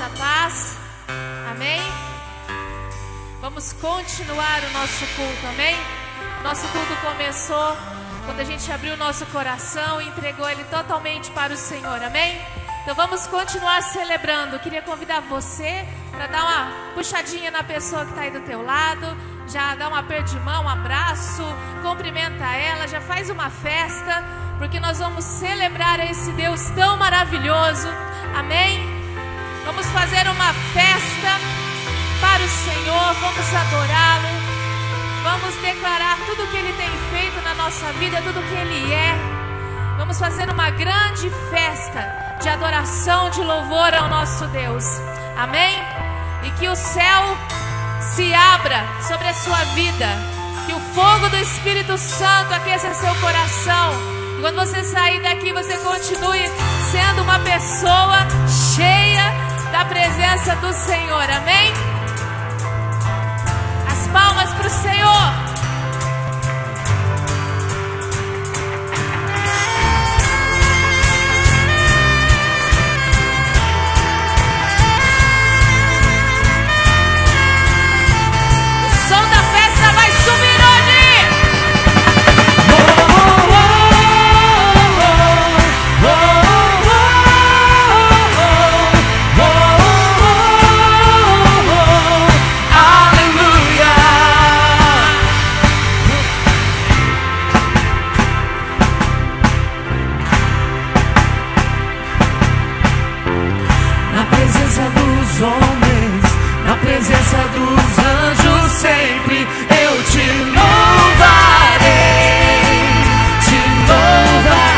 na paz. Amém? Vamos continuar o nosso culto, amém? Nosso culto começou quando a gente abriu o nosso coração e entregou ele totalmente para o Senhor, amém? Então vamos continuar celebrando. Eu queria convidar você para dar uma puxadinha na pessoa que está aí do teu lado. Já dá um aperto de mão, um abraço, cumprimenta ela, já faz uma festa, porque nós vamos celebrar esse Deus tão maravilhoso, amém? Vamos fazer uma festa para o Senhor, vamos adorá-lo, vamos declarar tudo o que Ele tem feito na nossa vida, tudo o que Ele é. Vamos fazer uma grande festa de adoração, de louvor ao nosso Deus, amém? E que o céu se abra sobre a sua vida, que o fogo do Espírito Santo aqueça seu coração. E quando você sair daqui, você continue sendo uma pessoa cheia da presença do Senhor, amém? As palmas para o Senhor. Te louvarei, te louvarei.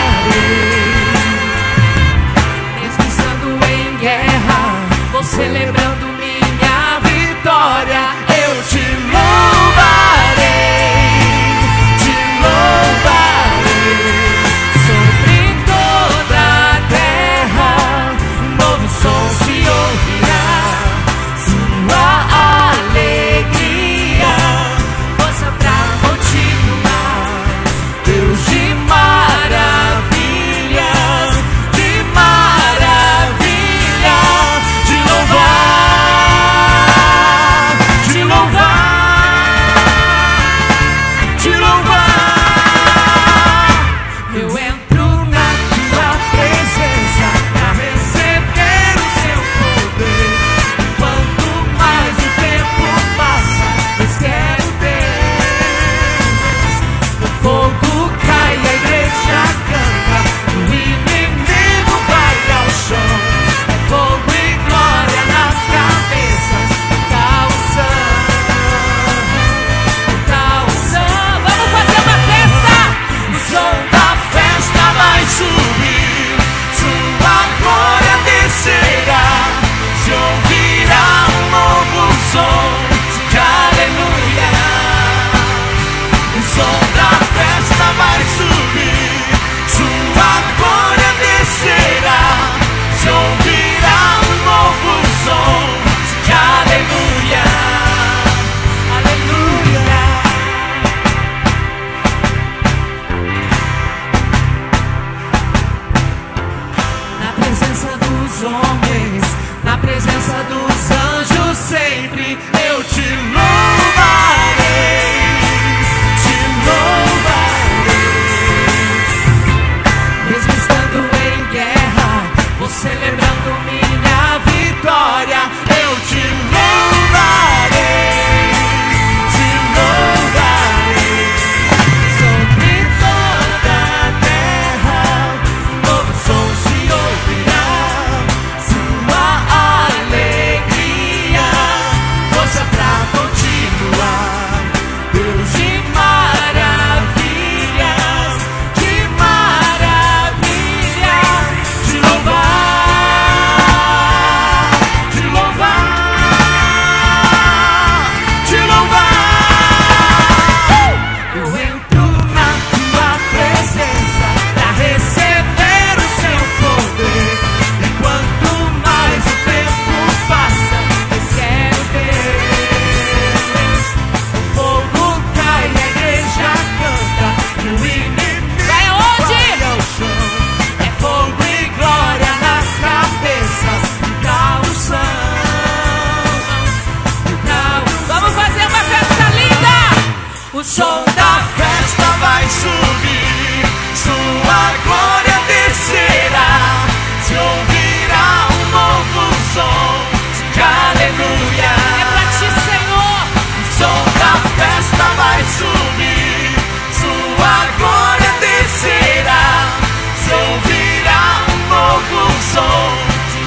O som da festa vai subir, sua glória descerá. Se ouvirá um novo som de aleluia. É pra ti, Senhor. O som da festa vai subir, sua glória descerá. Se ouvirá um novo som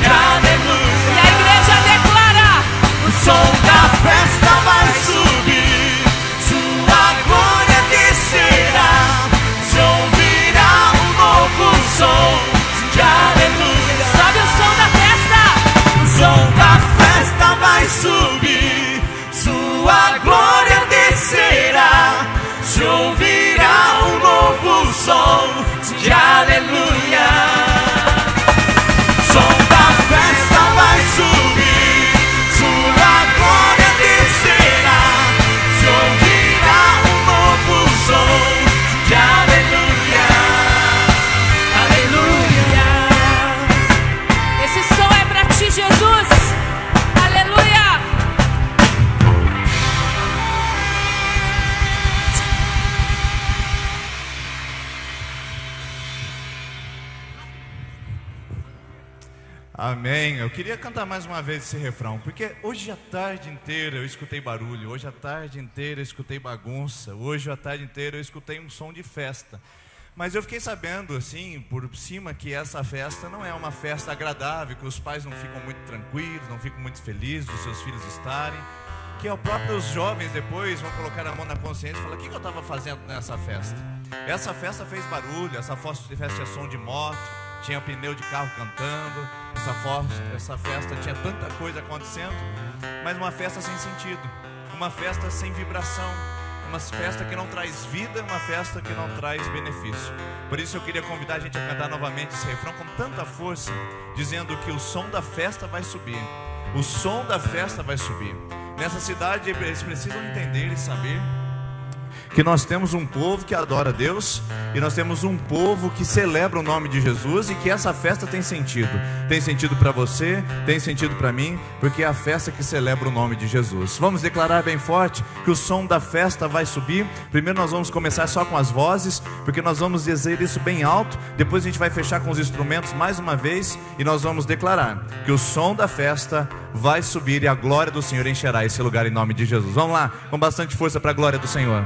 de aleluia. E a igreja declara: o som da festa vai subir, sua glória descerá. Se ouvirá um novo som de aleluia. sobe o som da festa. O som da festa vai subir, sua glória descerá. Se ouvirá um novo som de aleluia. O som da festa vai subir, sua glória descerá. Se ouvirá um novo som de aleluia. Aleluia. Esse som é pra ti, Jesus. Aleluia. Amém. Eu queria cantar mais uma vez esse refrão, porque hoje a tarde inteira eu escutei barulho, hoje a tarde inteira eu escutei bagunça, hoje a tarde inteira eu escutei um som de festa. Mas eu fiquei sabendo, assim, por cima, que essa festa não é uma festa agradável, que os pais não ficam muito tranquilos, não ficam muito felizes dos seus filhos estarem, que os próprios jovens depois vão colocar a mão na consciência e falar: o que eu estava fazendo nessa festa? Essa festa fez barulho, essa festa tinha som de moto, tinha pneu de carro cantando, essa festa tinha tanta coisa acontecendo, mas uma festa sem sentido, uma festa sem vibração, uma festa que não traz vida, uma festa que não traz benefício. Por isso eu queria convidar a gente a cantar novamente esse refrão com tanta força, dizendo que o som da festa vai subir, o som da festa vai subir. Nessa cidade eles precisam entender e saber que nós temos um povo que adora a Deus, e nós temos um povo que celebra o nome de Jesus, e que essa festa tem sentido para você, tem sentido para mim, porque é a festa que celebra o nome de Jesus. Vamos declarar bem forte que o som da festa vai subir. Primeiro nós vamos começar só com as vozes, porque nós vamos dizer isso bem alto, depois a gente vai fechar com os instrumentos mais uma vez, e nós vamos declarar que o som da festa vai subir, e a glória do Senhor encherá esse lugar em nome de Jesus. Vamos lá, com bastante força para a glória do Senhor.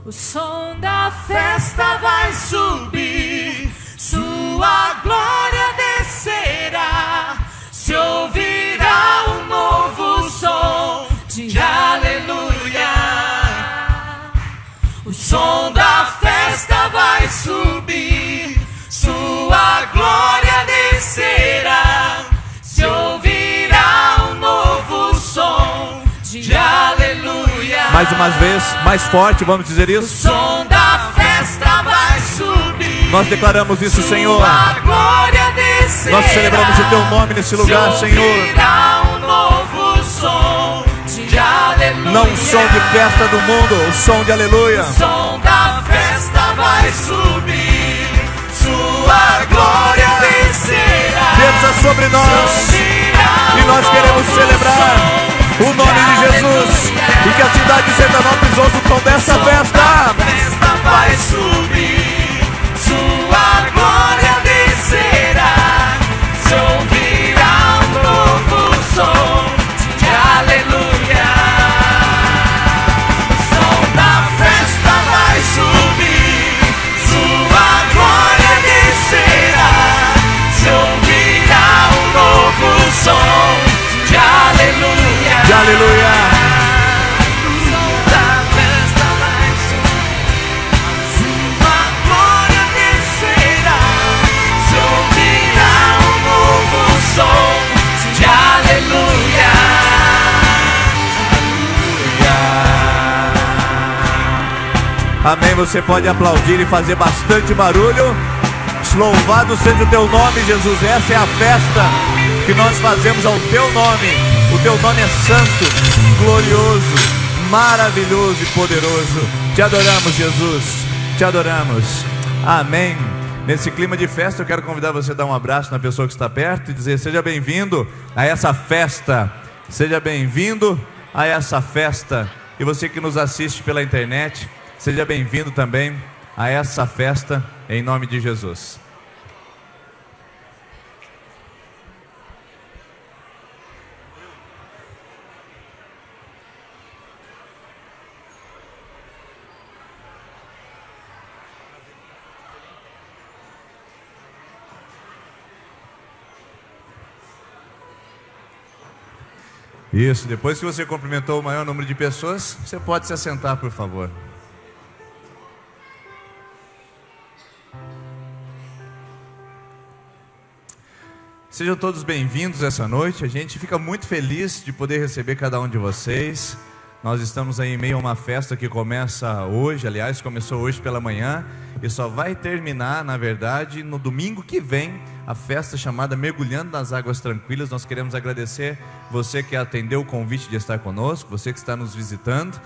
O som da Festa vai subir, sua glória descerá. Se ouvirá um novo som de aleluia. O som da festa vai subir, sua glória descerá. Se ouvirá um novo som de aleluia. Mais uma vez, mais forte, vamos dizer O isso. som da festa vai subir. Nós declaramos isso, Senhor. Sua glória descerá. Nós celebramos o Teu nome nesse lugar, Se Senhor. ouvirá um novo som de aleluia. Não o som de festa do mundo, o som de aleluia. O som da festa vai subir, sua glória descerá. Desça sobre nós, Se ouvirá e nós queremos celebrar o nome de Jesus, e que a cidade de Sertanópolis ouça o som dessa festa. A festa vai subir, sua glória descerá. Se ouvirá um novo som de aleluia. O som da festa vai subir, sua glória descerá. Se ouvirá um novo som de aleluia. De aleluia. Amém, você pode aplaudir e fazer bastante barulho. Louvado seja o Teu nome, Jesus. Essa é a festa que nós fazemos ao Teu nome. O Teu nome é santo, glorioso, maravilhoso e poderoso. Te adoramos, Jesus, te adoramos. Amém. Nesse clima de festa eu quero convidar você a dar um abraço na pessoa que está perto e dizer: seja bem-vindo a essa festa. Seja bem-vindo a essa festa E você que nos assiste pela internet, seja bem-vindo também a essa festa, em nome de Jesus. Isso, depois que você cumprimentou o maior número de pessoas, você pode se assentar, por favor. Sejam todos bem-vindos essa noite. A gente fica muito feliz de poder receber cada um de vocês. Nós estamos aí em meio a uma festa que começa hoje, aliás, começou hoje pela manhã e só vai terminar, na verdade, no domingo que vem, a festa chamada Mergulhando nas Águas Tranquilas. Nós queremos agradecer você que atendeu o convite de estar conosco, você que está nos visitando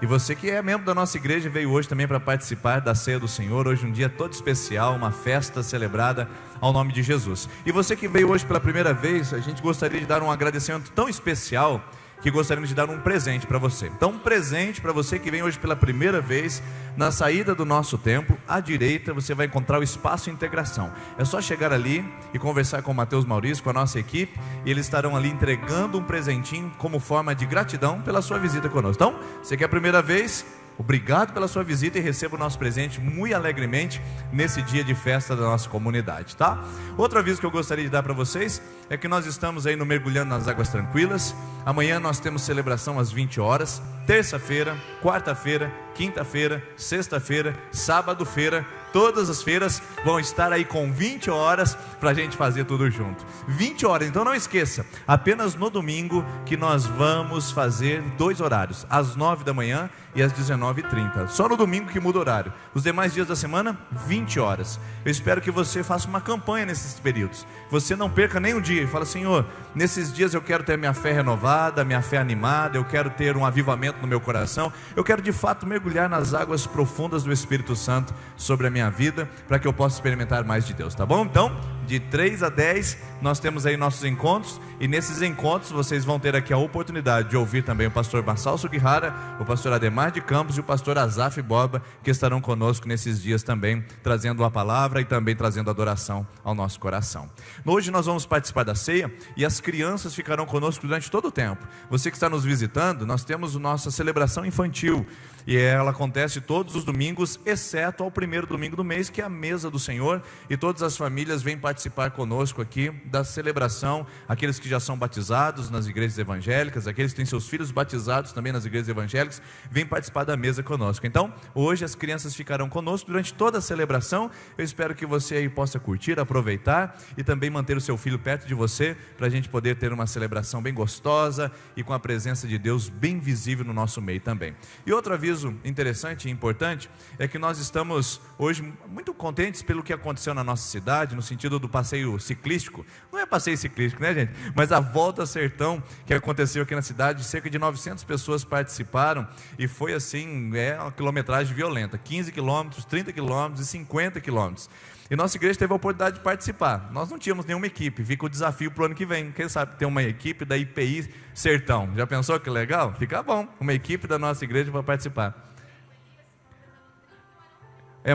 e você que é membro da nossa igreja e veio hoje também para participar da Ceia do Senhor. Hoje um dia todo especial, uma festa celebrada ao nome de Jesus. E você que veio hoje pela primeira vez, a gente gostaria de dar um agradecimento tão especial que gostaríamos de dar um presente para você. Então, um presente para você que vem hoje pela primeira vez. Na saída do nosso templo, à direita, você vai encontrar o Espaço Integração. É só chegar ali e conversar com o Mateus Maurício, com a nossa equipe, e eles estarão ali entregando um presentinho como forma de gratidão pela sua visita conosco. Então, você que é a primeira vez, obrigado pela sua visita e receba o nosso presente muito alegremente nesse dia de festa da nossa comunidade, tá? Outro aviso que eu gostaria de dar para vocês é que nós estamos aí no Mergulhando nas Águas Tranquilas. Amanhã nós temos celebração às 20 horas, terça-feira, quarta-feira, quinta-feira, sexta-feira, sábado-feira. Todas as feiras vão estar aí com 20 horas para a gente fazer tudo junto. 20 horas, então não esqueça, apenas no domingo que nós vamos fazer 2 horários, às 9 da manhã e às 19h30. Só no domingo que muda o horário. Os demais dias da semana, 20 horas. Eu espero que você faça uma campanha nesses períodos. Você não perca nem um dia e fala: Senhor, nesses dias eu quero ter minha fé renovada, minha fé animada, eu quero ter um avivamento no meu coração, eu quero de fato mergulhar nas águas profundas do Espírito Santo sobre a minha vida, para que eu possa experimentar mais de Deus, tá bom? Então, de 3 a 10, nós temos aí nossos encontros, e nesses encontros vocês vão ter aqui a oportunidade de ouvir também o pastor Marçal Sugihara, o pastor Ademar de Campos e o pastor Azaf Borba, que estarão conosco nesses dias também, trazendo a palavra e também trazendo adoração ao nosso coração. Hoje nós vamos participar da ceia, e as crianças ficarão conosco durante todo o tempo. Você que está nos visitando, nós temos a nossa celebração infantil, e ela acontece todos os domingos, exceto ao primeiro domingo do mês, que é a mesa do Senhor, e todas as famílias vêm participar conosco aqui da celebração. Aqueles que já são batizados nas igrejas evangélicas, aqueles que têm seus filhos batizados também nas igrejas evangélicas, vêm participar da mesa conosco. Então, hoje as crianças ficarão conosco durante toda a celebração. Eu espero que você aí possa curtir, aproveitar e também manter o seu filho perto de você, para a gente poder ter uma celebração bem gostosa e com a presença de Deus bem visível no nosso meio também. E outro aviso interessante e importante é que nós estamos hoje muito contentes pelo que aconteceu na nossa cidade, no sentido do passeio ciclístico. Não é passeio ciclístico, né, gente? Mas a Volta Sertão que aconteceu aqui na cidade. Cerca de 900 pessoas participaram e foi assim, uma quilometragem violenta, 15 quilômetros, 30 quilômetros e 50 quilômetros. E nossa igreja teve a oportunidade de participar. Nós não tínhamos nenhuma equipe, fica o desafio para o ano que vem. Quem sabe ter uma equipe da IPI Sertão. Já pensou que legal? Fica bom, uma equipe da nossa igreja para participar.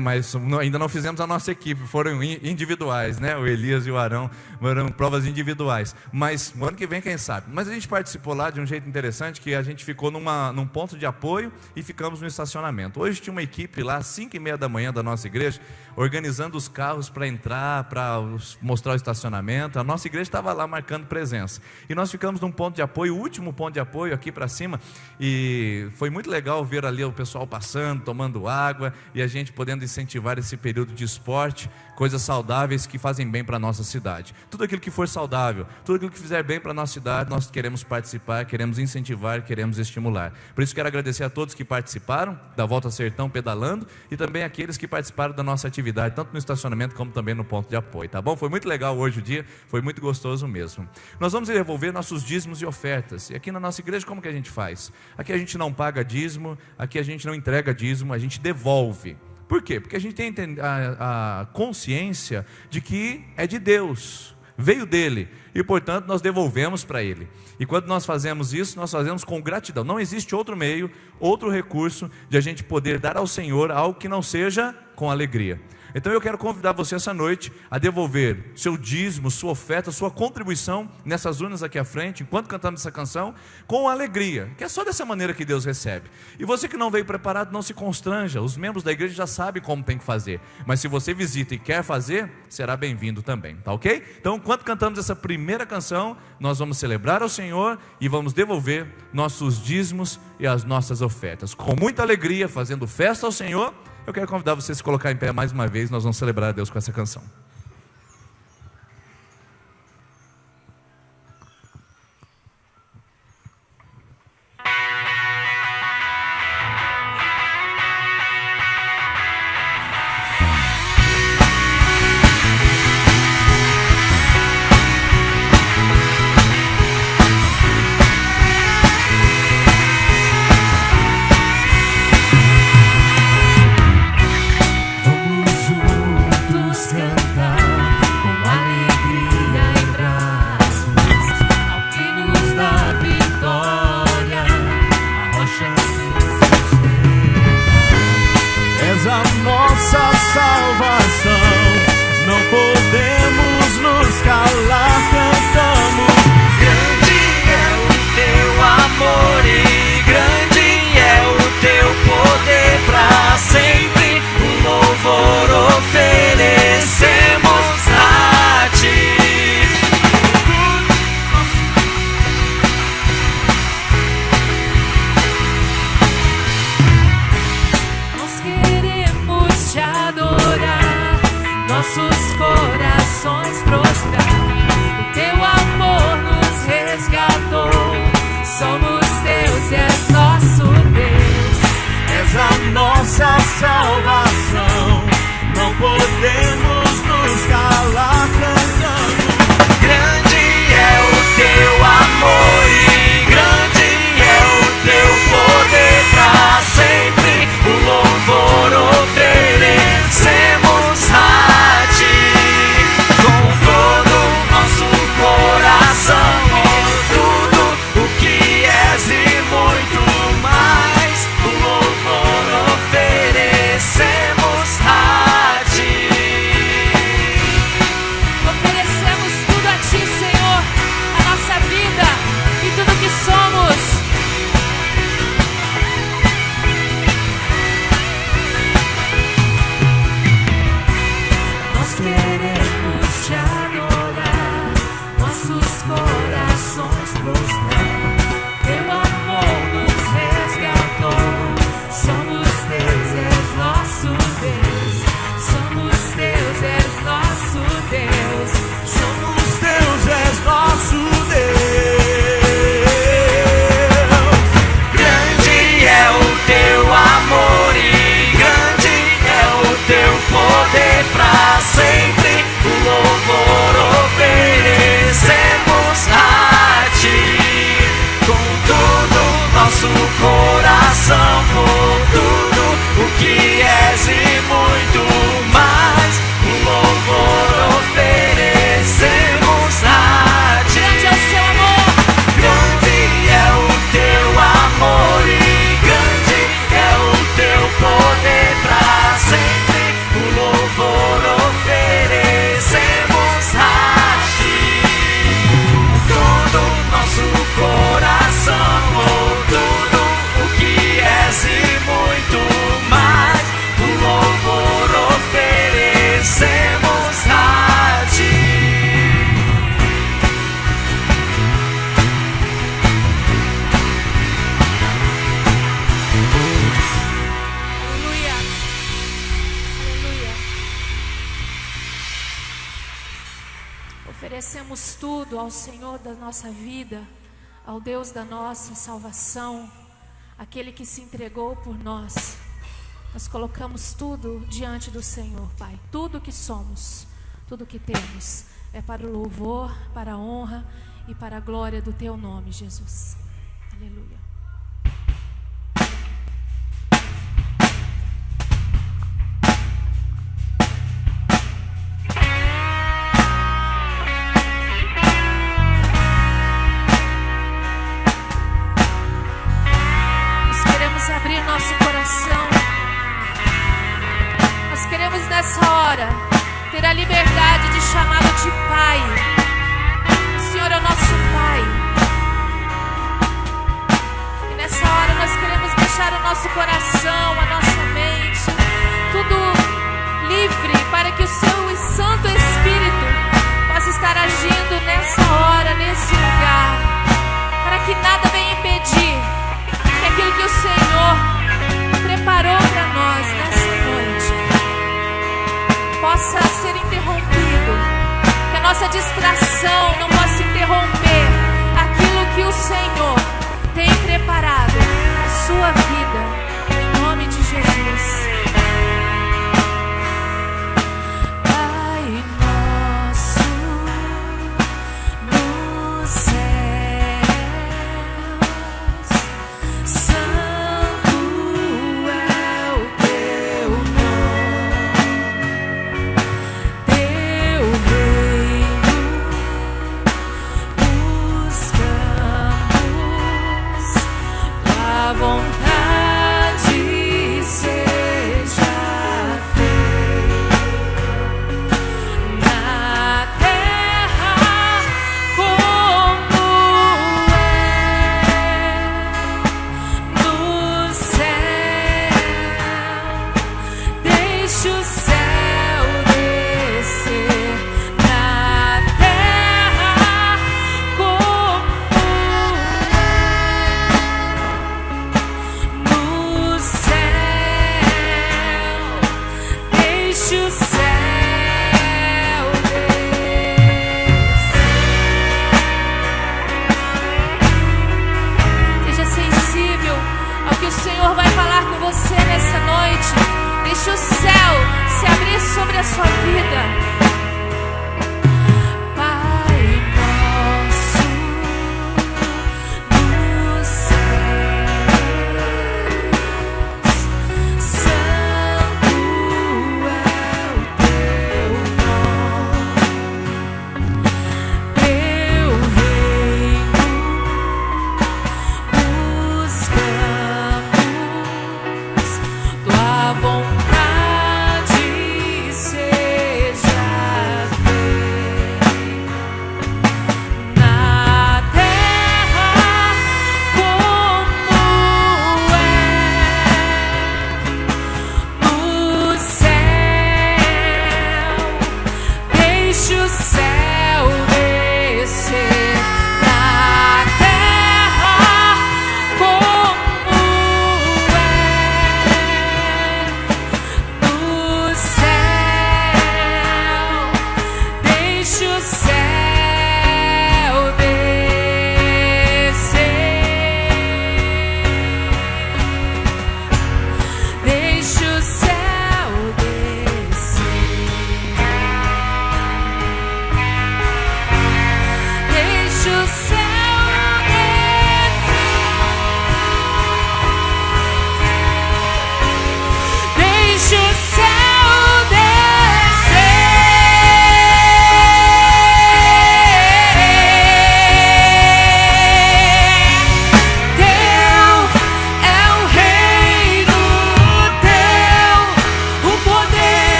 Mas ainda não fizemos a nossa equipe, foram individuais, né? O Elias e o Arão foram provas individuais. Mas no ano que vem, quem sabe? Mas a gente participou lá de um jeito interessante, que a gente ficou num ponto de apoio e ficamos no estacionamento. Hoje tinha uma equipe lá, às 5h30 da manhã da nossa igreja, organizando os carros para entrar, para mostrar o estacionamento. A nossa igreja estava lá marcando presença. E nós ficamos num ponto de apoio, o último ponto de apoio aqui para cima, e foi muito legal ver ali o pessoal passando, tomando água, e a gente podendo incentivar esse período de esporte, coisas saudáveis que fazem bem para a nossa cidade. Tudo aquilo que for saudável, tudo aquilo que fizer bem para a nossa cidade, nós queremos participar, queremos incentivar, queremos estimular. Por isso quero agradecer a todos que participaram da Volta Sertão pedalando, e também aqueles que participaram da nossa atividade, tanto no estacionamento como também no ponto de apoio, tá bom? Foi muito legal hoje o dia, foi muito gostoso mesmo. Nós vamos devolver nossos dízimos e ofertas, e aqui na nossa igreja como que a gente faz? Aqui a gente não paga dízimo, aqui a gente não entrega dízimo, a gente devolve. Por quê? Porque a gente tem a consciência de que é de Deus. veio dele e, portanto, nós devolvemos para ele. E quando nós fazemos isso, nós fazemos com gratidão. Não existe outro meio, outro recurso de a gente poder dar ao Senhor algo que não seja com alegria. Então eu quero convidar você essa noite a devolver seu dízimo, sua oferta, sua contribuição nessas urnas aqui à frente, enquanto cantamos essa canção, com alegria, que é só dessa maneira que Deus recebe. E você que não veio preparado, não se constranja, os membros da igreja já sabem como tem que fazer, mas se você visita e quer fazer, será bem-vindo também, tá ok? Então enquanto cantamos essa primeira canção, nós vamos celebrar ao Senhor e vamos devolver nossos dízimos e as nossas ofertas, com muita alegria, fazendo festa ao Senhor. Eu quero convidar você a se colocar em pé mais uma vez. Nós vamos celebrar a Deus com essa canção. Oferecemos tudo ao Senhor da nossa vida, ao Deus da nossa salvação, aquele que se entregou por nós. Nós colocamos tudo diante do Senhor, Pai. Tudo que somos, tudo que temos, é para o louvor, para a honra e para a glória do Teu nome, Jesus. Aleluia. nessa hora ter a liberdade de chamá-lo de Pai. O Senhor é o nosso Pai. E nessa hora nós queremos deixar o nosso coração, a nossa mente, tudo livre para que o Seu Santo Espírito possa estar agindo nessa hora, nesse lugar, para que nada venha impedir que aquilo que o Senhor preparou para nós nessa noite possa ser interrompido, que a nossa distração não possa interromper aquilo que o Senhor tem preparado na sua vida, em nome de Jesus.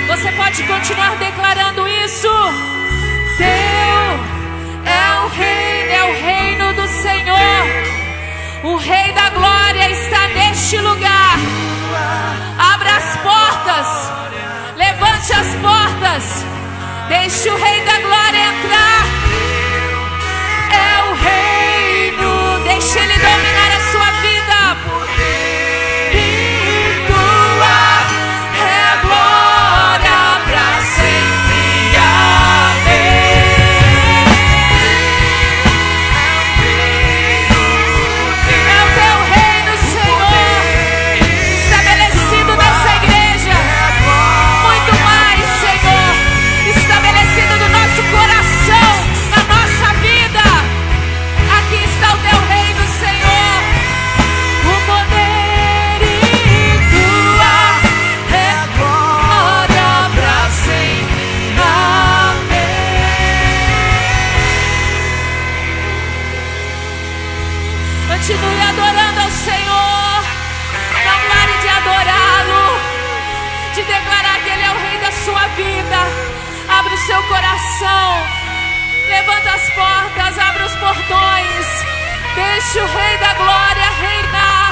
Você pode continuar declarando isso. Teu é o reino do Senhor. O Rei da Glória está neste lugar. Abra as portas, levante as portas, deixe o Rei da Glória entrar. É o reino, deixe ele dominar. Continue adorando ao Senhor. Não pare de adorá-lo, de declarar que Ele é o Rei da sua vida. Abra o seu coração, levanta as portas, abra os portões. Deixe o Rei da Glória reinar.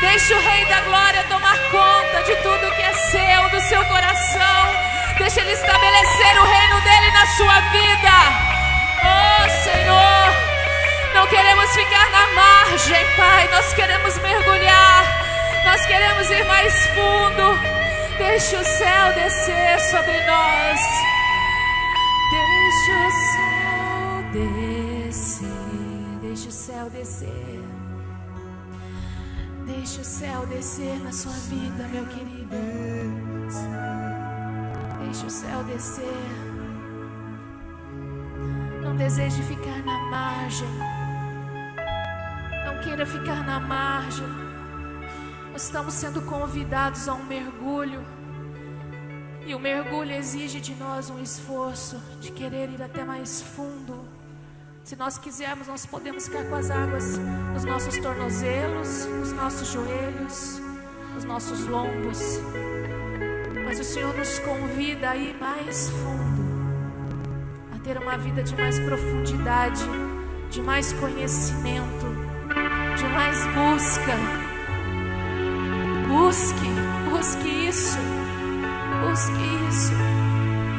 Deixe o Rei da Glória tomar conta de tudo que é seu, do seu coração. Deixe Ele estabelecer o reino dEle na sua vida. Oh, Senhor, não queremos ficar na margem, Pai. Nós queremos mergulhar. Nós queremos ir mais fundo. Deixe o céu descer sobre nós. Deixe o céu descer. Deixe o céu descer. Deixe o céu descer na sua vida, meu querido. Deixe o céu descer. Não deseje ficar na margem. Não queira ficar na margem. Nós estamos sendo convidados a um mergulho. E o mergulho exige de nós um esforço de querer ir até mais fundo. Se nós quisermos, nós podemos ficar com as águas nos nossos tornozelos, nos nossos joelhos, nos nossos lombos. Mas o Senhor nos convida a ir mais fundo, a ter uma vida de mais profundidade, de mais conhecimento, de mais busca. Busque isso. Busque isso.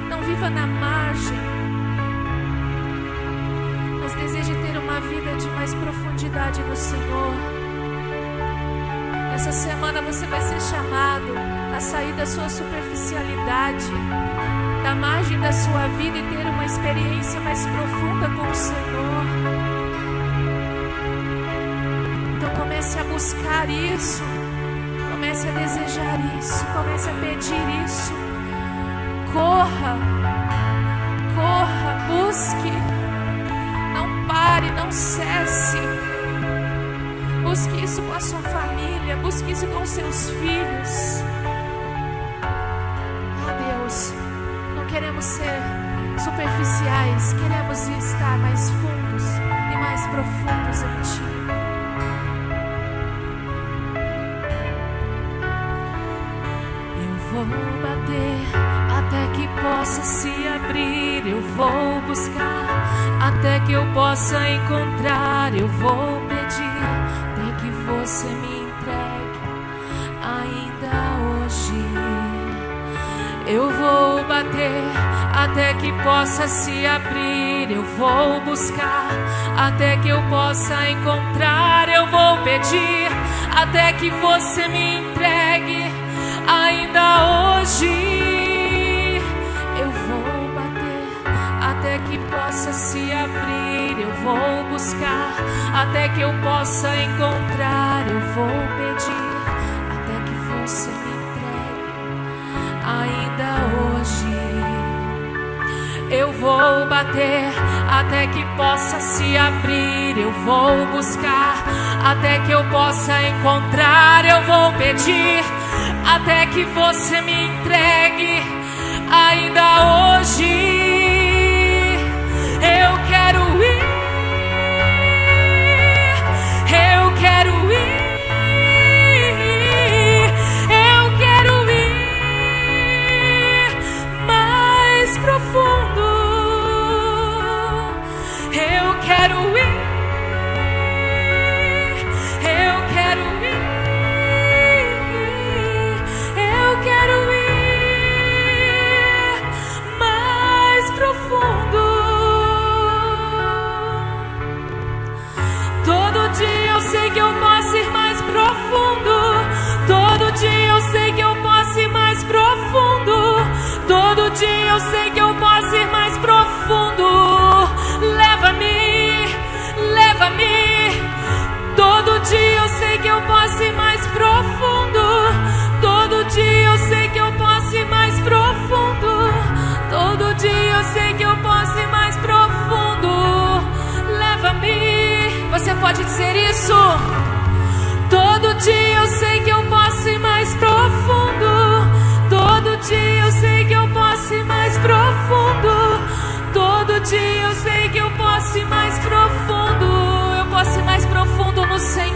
Não viva na margem, mas deseje ter uma vida de mais profundidade no Senhor. Essa semana você vai ser chamado a sair da sua superficialidade, da margem da sua vida, e ter uma experiência mais profunda com o Senhor. Então comece a buscar isso. Comece a desejar isso, comece a pedir isso. Corra, busque. Não pare, não cesse. Busque isso com a sua família, busque isso com os seus filhos. Oh Deus, não queremos ser superficiais, queremos estar mais fundos e mais profundos em Ti. Vou bater até que possa se abrir. Eu vou buscar até que eu possa encontrar. Eu vou pedir até que você me entregue ainda hoje. Eu vou bater até que possa se abrir. Eu vou buscar até que eu possa encontrar. Eu vou pedir até que você me entregue ainda hoje. Eu vou bater até que possa se abrir. Eu vou buscar até que eu possa encontrar. Eu vou pedir até que você me entregue ainda hoje. Eu vou bater até que possa se abrir. Eu vou buscar até que eu possa encontrar. Eu vou pedir até que você me entregue ainda hoje. Eu quero ir, eu quero ir, eu quero ir mais profundo. Eu quero ir, eu quero ir. Quero ir mais profundo. Todo dia eu sei que eu posso ir mais profundo. Todo dia eu sei que eu posso ir mais profundo. Todo dia eu sei que eu posso ir mais profundo. Leva-me, leva-me. Todo dia eu sei que eu posso ir mais profundo. Todo dia eu sei que eu posso ir mais profundo. Todo dia eu sei que eu posso ir mais profundo. Leva-me. Você pode dizer isso? Todo dia eu sei que eu posso ir mais profundo. Todo dia eu sei que eu posso ir mais profundo. Todo dia eu sei que eu posso ir mais profundo. Eu posso ir mais profundo no Senhor.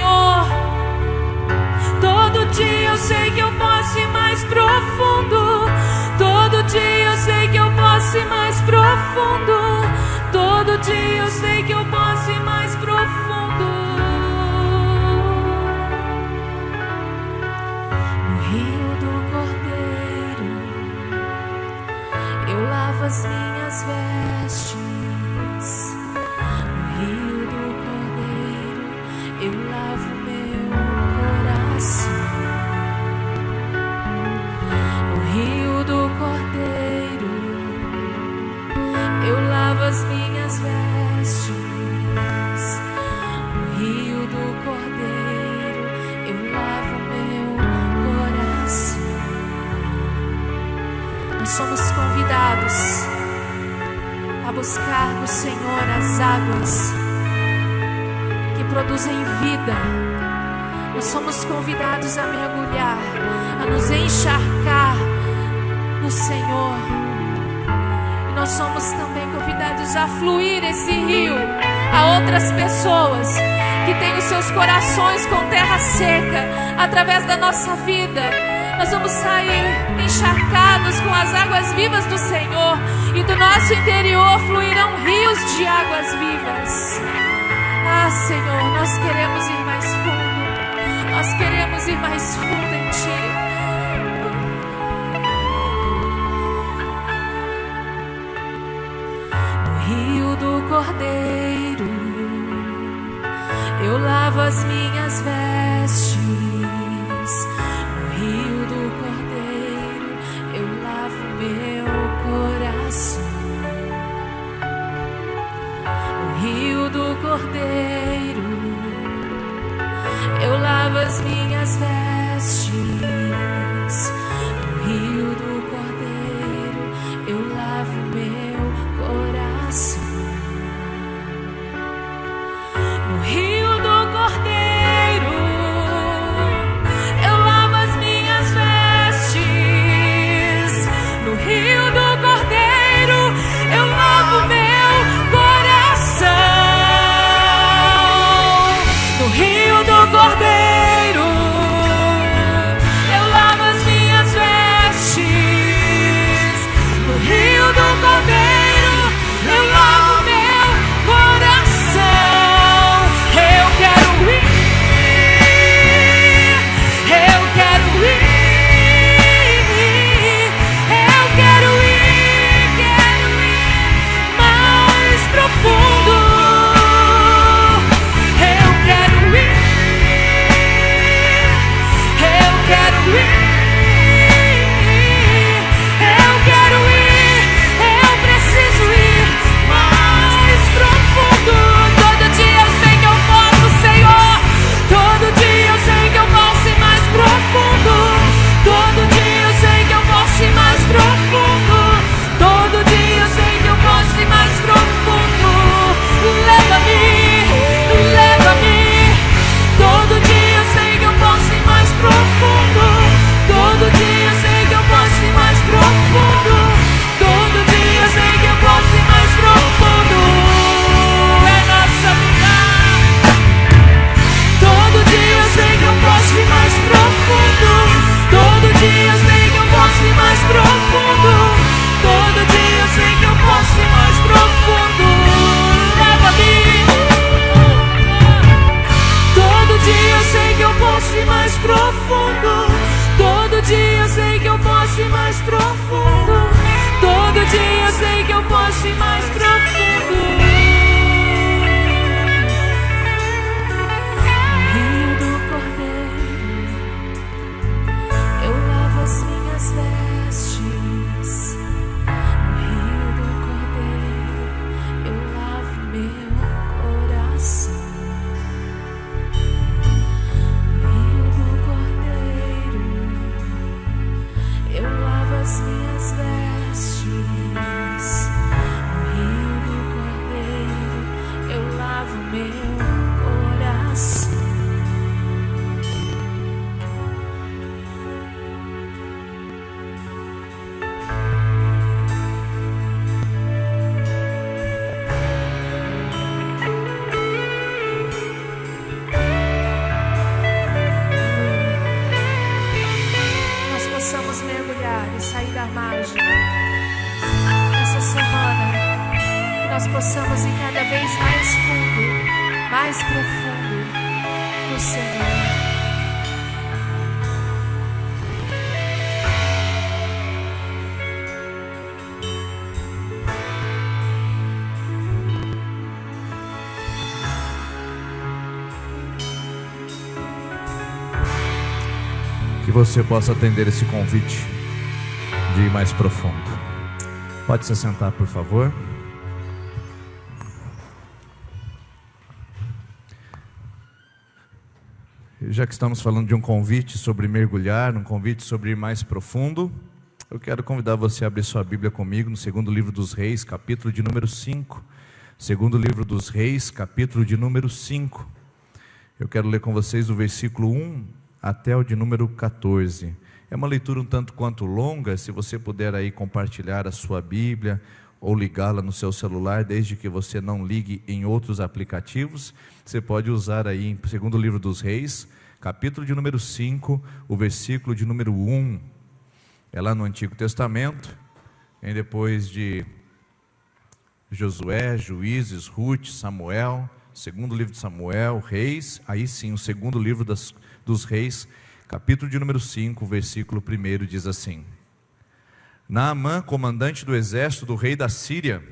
convidados a buscar no Senhor as águas que produzem vida. Nós somos convidados a mergulhar, a nos encharcar no Senhor. E nós somos também convidados a fluir esse rio a outras pessoas que têm os seus corações com terra seca. Através da nossa vida, nós vamos sair encharcados com as águas vivas do Senhor, e do nosso interior fluirão rios de águas vivas. Ah, Senhor, nós queremos ir mais fundo. Nós queremos ir mais fundo em Ti. No rio do Cordeiro eu lavo as minhas vestes. No rio do Cordeiro eu lavo meu coração. No rio do Cordeiro eu lavo as minhas vestes. No rio do Cordeiro eu lavo meu coração. No rio do Cordeiro eu lavo as minhas vestes. No rio do Cordeiro eu lavo meu coração. No rio do Cordeiro eu lavo as minhas vestes. No rio do Cordeiro eu lavo meu coração. Eu quero ir, eu quero ir mais profundo. Eu quero ir, eu quero ir, eu preciso ir mais profundo. Todo dia eu sei que eu posso, Senhor. Todo dia eu sei que eu posso ir mais profundo. Todo dia eu sei que eu posso ir mais profundo. Todo dia eu sei que eu posso ir mais profundo. Leva-me, leva-me. Todo dia eu sei que eu posso ir mais profundo. Todo dia eu sei que eu posso ir mais profundo. Todo dia eu sei que eu posso ir mais profundo. É nossa vida. Todo dia eu sei que eu posso ir mais profundo. Todo dia eu sei que eu posso ir mais profundo. Todo dia eu sei que eu posso ir mais profundo. Leva-me. Todo dia eu sei que eu posso ir mais profundo. Todo dia eu sei que eu posso ir mais profundo. Todo dia eu sei que eu posso ir mais profundo. No rio do Cordeiro eu lavo as minhas vestes. No rio do Cordeiro eu lavo meu coração. No rio do Cordeiro eu lavo as minhas vestes. No rio do Cordeiro eu lavo meu coração. Nós possamos mergulhar e sair da margem essa semana. Que nós possamos ir cada vez mais fundo, mais profundo no Senhor. Que você possa atender esse convite de ir mais profundo. Pode se sentar, por favor. Já que estamos falando de um convite sobre mergulhar, um convite sobre ir mais profundo, Eu quero convidar você a abrir sua Bíblia comigo no segundo livro dos Reis, capítulo de número 5. Segundo livro dos Reis, capítulo de número 5. Eu quero ler com vocês o versículo 1 até o de número 14. É uma leitura um tanto quanto longa. Se você puder aí compartilhar a sua Bíblia ou ligá-la no seu celular, desde que você não ligue em outros aplicativos, você pode usar aí em segundo livro dos Reis, capítulo de número 5, o versículo de número 1. É lá no Antigo Testamento, depois de Josué, Juízes, Ruth, Samuel, segundo livro de Samuel, Reis, aí sim o segundo livro dos Reis, capítulo de número 5, versículo 1 diz assim: Naamã, comandante do exército do rei da Síria,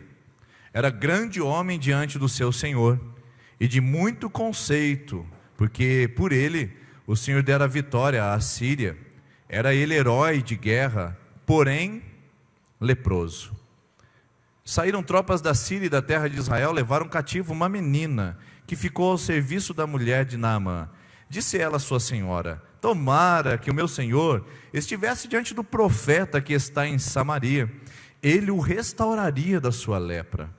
era grande homem diante do seu senhor, e de muito conceito, porque por ele o Senhor dera vitória à Síria. Era ele herói de guerra, porém leproso. Saíram tropas da Síria e da terra de Israel, levaram cativo uma menina, que ficou ao serviço da mulher de Naamã. Disse ela à sua senhora: tomara que o meu senhor estivesse diante do profeta que está em Samaria, ele o restauraria da sua lepra.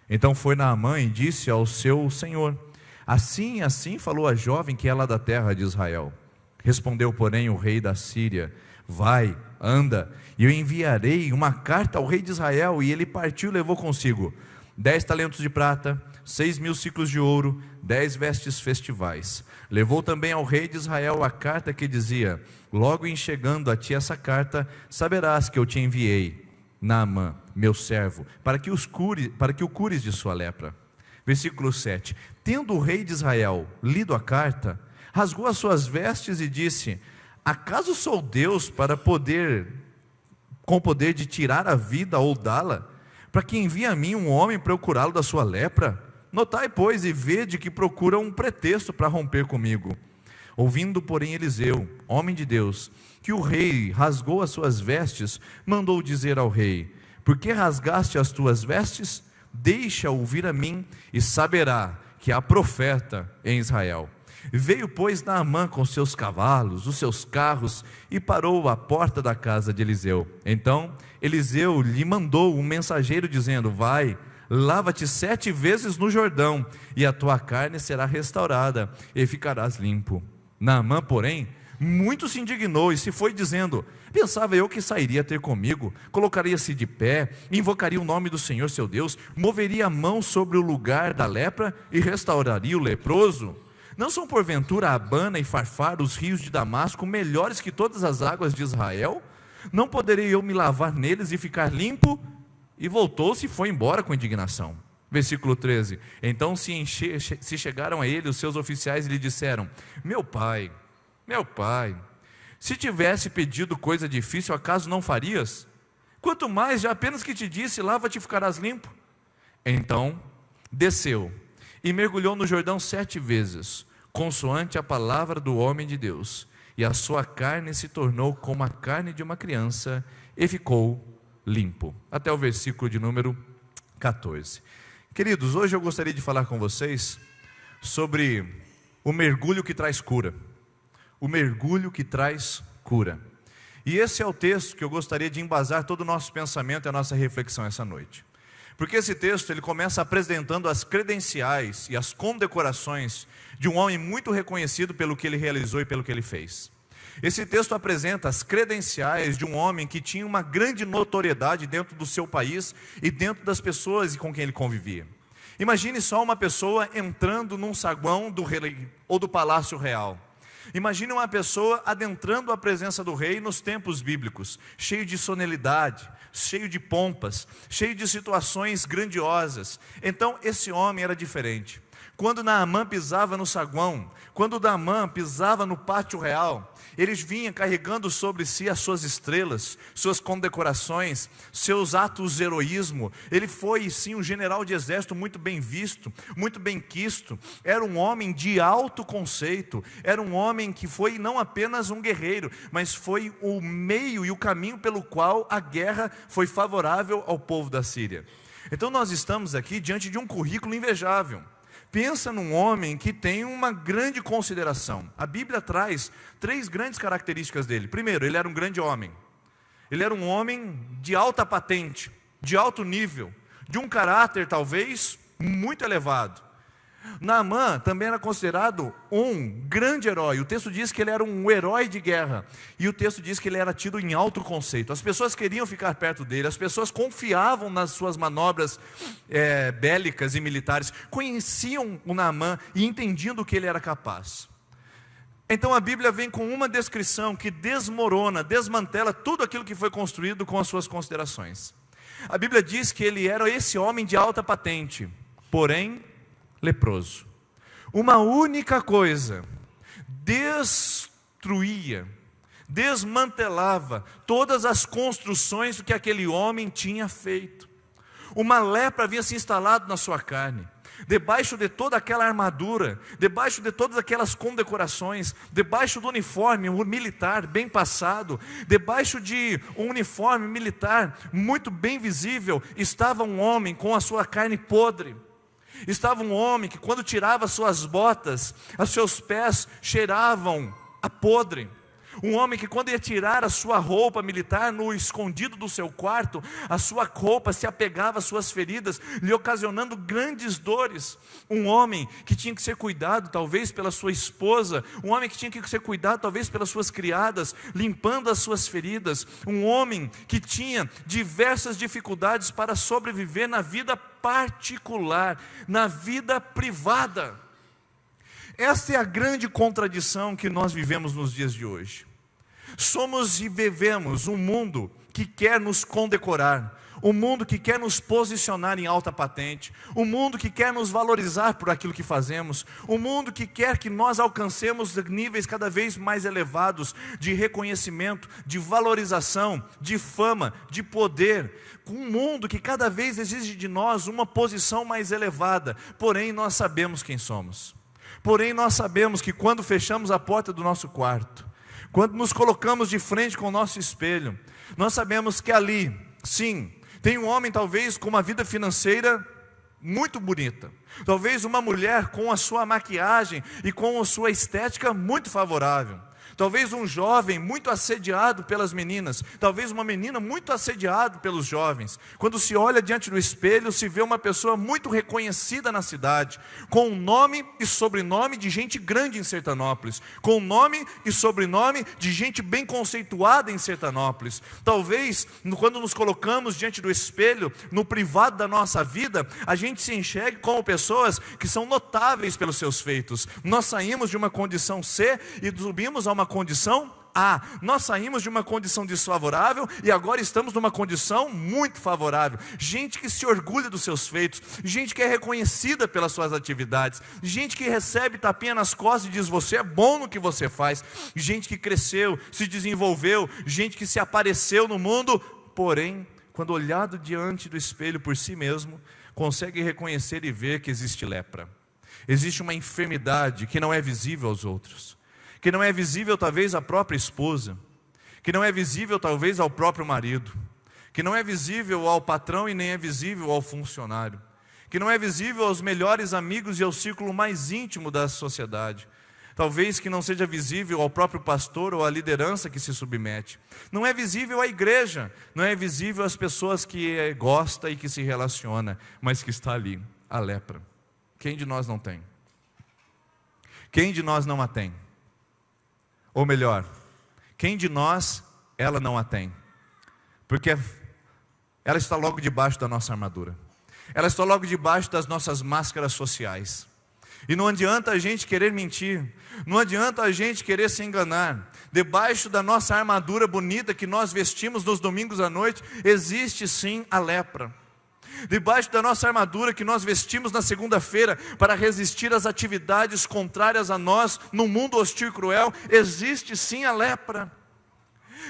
Então foi Naamã e disse ao seu senhor: assim e assim falou a jovem que é lá da terra de Israel. Respondeu, porém, o rei da Síria: vai, anda, e eu enviarei uma carta ao rei de Israel. E ele partiu e levou consigo 10 talentos de prata, 6.000 ciclos de ouro, 10 vestes festivais. Levou também ao rei de Israel a carta que dizia: logo em chegando a ti essa carta, saberás que eu te enviei, Naamã, meu servo, para que o cures de sua lepra. Versículo 7. Tendo o rei de Israel lido a carta, rasgou as suas vestes e disse: acaso sou Deus para com poder de tirar a vida ou dá-la, para que envie a mim um homem para eu curá-lo da sua lepra? Notai, pois, e vede que procura um pretexto para romper comigo. Ouvindo, porém, Eliseu, homem de Deus, que o rei rasgou as suas vestes, mandou dizer ao rei: por que rasgaste as tuas vestes? Deixa ouvir a mim, e saberá que há profeta em Israel. Veio, pois, Naamã com seus cavalos, os seus carros, e parou à porta da casa de Eliseu. Então Eliseu lhe mandou um mensageiro dizendo: vai, lava-te 7 vezes no Jordão, e a tua carne será restaurada, e ficarás limpo. Naamã, porém, muito se indignou e se foi dizendo: pensava eu que sairia ter comigo, colocaria-se de pé, invocaria o nome do Senhor seu Deus, moveria a mão sobre o lugar da lepra e restauraria o leproso? Não são porventura Abana e Farfar, os rios de Damasco, melhores que todas as águas de Israel? Não poderei eu me lavar neles e ficar limpo? E voltou-se e foi embora com indignação. Versículo 13. Então se chegaram a ele os seus oficiais e lhe disseram: meu pai, se tivesse pedido coisa difícil, acaso não farias? Quanto mais, já apenas que te disse: lava-te e ficarás limpo. Então desceu e mergulhou no Jordão 7 vezes, consoante a palavra do homem de Deus, e a sua carne se tornou como a carne de uma criança, e ficou limpo. Até o versículo de número 14. Queridos, hoje eu gostaria de falar com vocês sobre o mergulho que traz cura. O mergulho que traz cura. E esse é o texto que eu gostaria de embasar todo o nosso pensamento e a nossa reflexão essa noite. Porque esse texto ele começa apresentando as credenciais e as condecorações de um homem muito reconhecido pelo que ele realizou e pelo que ele fez. Esse texto apresenta as credenciais de um homem que tinha uma grande notoriedade dentro do seu país e dentro das pessoas com quem ele convivia. Imagine só uma pessoa entrando num saguão do rei ou do palácio real. Imagine uma pessoa adentrando a presença do rei nos tempos bíblicos, cheio de solenidade, cheio de pompas, cheio de situações grandiosas. Então esse homem era diferente. Quando Naamã pisava no saguão, quando Naamã pisava no pátio real, eles vinham carregando sobre si as suas estrelas, suas condecorações, seus atos de heroísmo. Ele foi sim um general de exército muito bem visto, muito bem quisto. Era um homem de alto conceito, era um homem que foi não apenas um guerreiro, mas foi o meio e o caminho pelo qual a guerra foi favorável ao povo da Síria. Então nós estamos aqui diante de um currículo invejável. Pensa num homem que tem uma grande consideração. A Bíblia traz 3 grandes características dele. Primeiro, ele era um grande homem. Ele era um homem de alta patente, de alto nível, de um caráter talvez muito elevado. Naamã também era considerado um grande herói. O texto diz que ele era um herói de guerra. E o texto diz que ele era tido em alto conceito. As pessoas queriam ficar perto dele. As pessoas confiavam nas suas manobras bélicas e militares. Conheciam o Naamã e entendiam do que ele era capaz. Então a Bíblia vem com uma descrição que desmorona, desmantela tudo aquilo que foi construído com as suas considerações. A Bíblia diz que ele era esse homem de alta patente, porém leproso. Uma única coisa destruía, desmantelava todas as construções que aquele homem tinha feito. Uma lepra havia se instalado na sua carne. Debaixo de toda aquela armadura, debaixo de todas aquelas condecorações, debaixo do uniforme militar bem passado, debaixo de um uniforme militar muito bem visível, estava um homem com a sua carne podre. Estava um homem que quando tirava suas botas, os seus pés cheiravam a podre. Um homem que quando ia tirar a sua roupa militar no escondido do seu quarto, a sua roupa se apegava às suas feridas, lhe ocasionando grandes dores. Um homem que tinha que ser cuidado talvez pela sua esposa, um homem que tinha que ser cuidado talvez pelas suas criadas, limpando as suas feridas. Um homem que tinha diversas dificuldades para sobreviver na vida particular, na vida privada. Esta é a grande contradição que nós vivemos nos dias de hoje. Somos e vivemos um mundo que quer nos condecorar, um mundo que quer nos posicionar em alta patente, um mundo que quer nos valorizar por aquilo que fazemos, um mundo que quer que nós alcancemos níveis cada vez mais elevados de reconhecimento, de valorização, de fama, de poder. Um mundo que cada vez exige de nós uma posição mais elevada, porém nós sabemos quem somos. Porém nós sabemos que quando fechamos a porta do nosso quarto, quando nos colocamos de frente com o nosso espelho, nós sabemos que ali, sim, tem um homem talvez com uma vida financeira muito bonita, talvez uma mulher com a sua maquiagem e com a sua estética muito favorável, talvez um jovem muito assediado pelas meninas, talvez uma menina muito assediada pelos jovens. Quando se olha diante do espelho, se vê uma pessoa muito reconhecida na cidade, com um nome e sobrenome de gente grande em Sertanópolis, com um nome e sobrenome de gente bem conceituada em Sertanópolis. Talvez, quando nos colocamos diante do espelho, no privado da nossa vida, a gente se enxergue como pessoas que são notáveis pelos seus feitos. Nós saímos de uma condição C e subimos a uma condição A. Nós saímos de uma condição desfavorável e agora estamos numa condição muito favorável. Gente que se orgulha dos seus feitos, gente que é reconhecida pelas suas atividades, gente que recebe tapinha nas costas e diz: você é bom no que você faz. Gente que cresceu, se desenvolveu, gente que se apareceu no mundo, porém, quando olhado diante do espelho por si mesmo, consegue reconhecer e ver que existe lepra. Existe uma enfermidade que não é visível aos outros, que não é visível talvez à própria esposa, que não é visível talvez ao próprio marido, que não é visível ao patrão e nem é visível ao funcionário, que não é visível aos melhores amigos e ao círculo mais íntimo da sociedade, talvez que não seja visível ao próprio pastor ou à liderança que se submete, não é visível à igreja, não é visível às pessoas que gosta e que se relaciona, mas que está ali, a lepra. Quem de nós não tem? Quem de nós não a tem? Ou melhor, quem de nós ela não a tem? Porque ela está logo debaixo da nossa armadura, ela está logo debaixo das nossas máscaras sociais. E não adianta a gente querer mentir, não adianta a gente querer se enganar. Debaixo da nossa armadura bonita que nós vestimos nos domingos à noite, existe sim a lepra. Debaixo da nossa armadura que nós vestimos na segunda-feira para resistir às atividades contrárias a nós no mundo hostil e cruel, existe sim a lepra.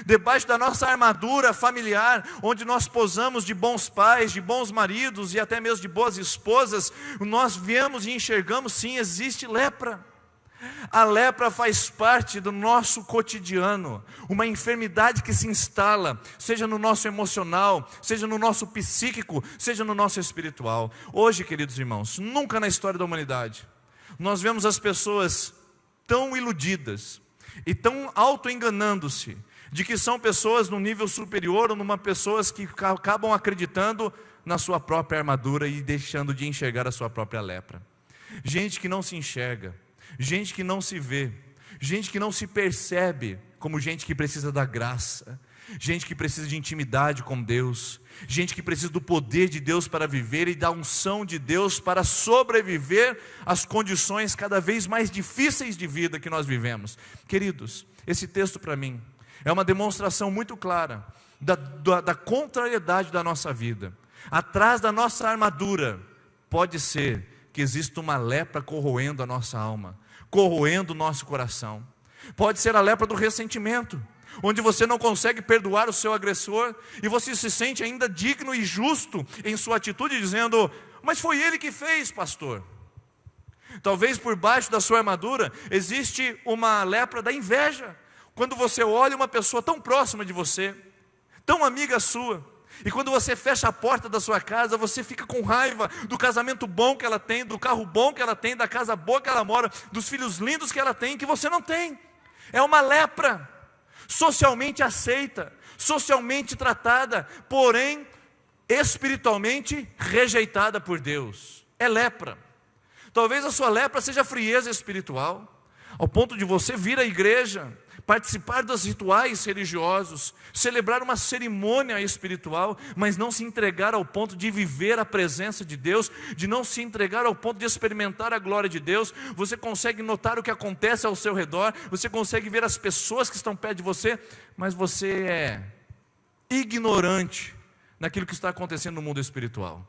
Debaixo da nossa armadura familiar, onde nós posamos de bons pais, de bons maridos e até mesmo de boas esposas, nós vemos e enxergamos sim, existe lepra. A lepra faz parte do nosso cotidiano, uma enfermidade que se instala, seja no nosso emocional, seja no nosso psíquico, seja no nosso espiritual. Hoje, queridos irmãos, nunca na história da humanidade, nós vemos as pessoas tão iludidas e tão auto-enganando-se, de que são pessoas num nível superior, ou numa pessoas que acabam acreditando na sua própria armadura e deixando de enxergar a sua própria lepra. Gente que não se enxerga, gente que não se vê, gente que não se percebe como gente que precisa da graça, gente que precisa de intimidade com Deus, gente que precisa do poder de Deus para viver e da unção de Deus para sobreviver às condições cada vez mais difíceis de vida que nós vivemos. Queridos, esse texto para mim é uma demonstração muito clara da contrariedade da nossa vida. Atrás da nossa armadura pode ser que exista uma lepra corroendo a nossa alma, corroendo o nosso coração. Pode ser a lepra do ressentimento, onde você não consegue perdoar o seu agressor e você se sente ainda digno e justo em sua atitude, dizendo: mas foi ele que fez, pastor. Talvez por baixo da sua armadura existe uma lepra da inveja, quando você olha uma pessoa tão próxima de você, tão amiga sua, e quando você fecha a porta da sua casa, você fica com raiva do casamento bom que ela tem, do carro bom que ela tem, da casa boa que ela mora, dos filhos lindos que ela tem, que você não tem. É uma lepra, socialmente aceita, socialmente tratada, porém espiritualmente rejeitada por Deus. É lepra. Talvez a sua lepra seja frieza espiritual, ao ponto de você vir à igreja, participar dos rituais religiosos, celebrar uma cerimônia espiritual, mas não se entregar ao ponto de viver a presença de Deus, de não se entregar ao ponto de experimentar a glória de Deus. Você consegue notar o que acontece ao seu redor, você consegue ver as pessoas que estão perto de você, mas você é ignorante naquilo que está acontecendo no mundo espiritual.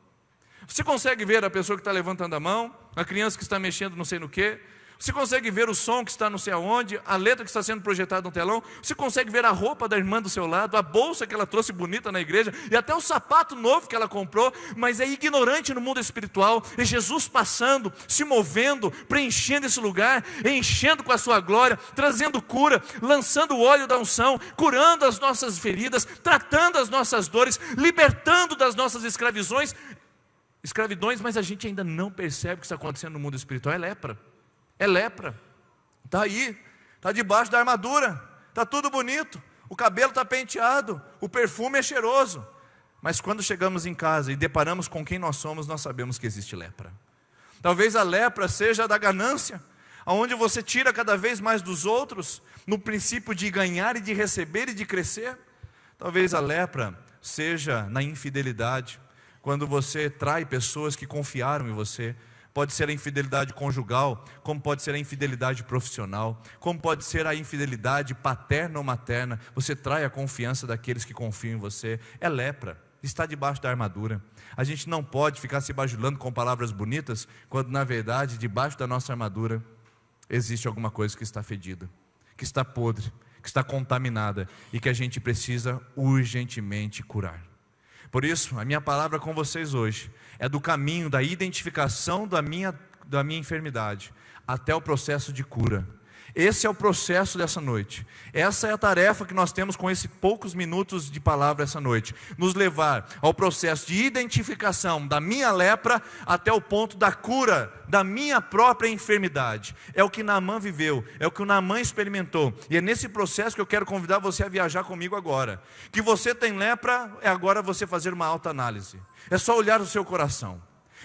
Você consegue ver a pessoa que está levantando a mão, a criança que está mexendo não sei no que, você consegue ver o som que está não sei aonde, a letra que está sendo projetada no telão, você consegue ver a roupa da irmã do seu lado, a bolsa que ela trouxe bonita na igreja, e até o sapato novo que ela comprou, mas é ignorante no mundo espiritual. É Jesus passando, se movendo, preenchendo esse lugar, enchendo com a sua glória, trazendo cura, lançando o óleo da unção, curando as nossas feridas, tratando as nossas dores, libertando das nossas escravidões, mas a gente ainda não percebe o que está acontecendo no mundo espiritual. É lepra. É lepra, está aí, está debaixo da armadura, está tudo bonito, o cabelo está penteado, o perfume é cheiroso, mas quando chegamos em casa e deparamos com quem nós somos, nós sabemos que existe lepra. Talvez a lepra seja da ganância, onde você tira cada vez mais dos outros, no princípio de ganhar e de receber e de crescer. Talvez a lepra seja na infidelidade, quando você trai pessoas que confiaram em você. Pode ser a infidelidade conjugal, como pode ser a infidelidade profissional, como pode ser a infidelidade paterna ou materna. Você trai a confiança daqueles que confiam em você. É lepra, está debaixo da armadura. A gente não pode ficar se bajulando com palavras bonitas, quando na verdade debaixo da nossa armadura existe alguma coisa que está fedida, que está podre, que está contaminada e que a gente precisa urgentemente curar. Por isso, a minha palavra com vocês hoje é do caminho da identificação da minha enfermidade até o processo de cura. Esse é o processo dessa noite. Essa é a tarefa que nós temos com esses poucos minutos de palavra essa noite. Nos levar ao processo de identificação da minha lepra até o ponto da cura da minha própria enfermidade. É o que Naamã viveu, é o que o Naamã experimentou. E é nesse processo que eu quero convidar você a viajar comigo agora. Que você tem lepra, é agora você fazer uma autoanálise. É só olhar o seu coração.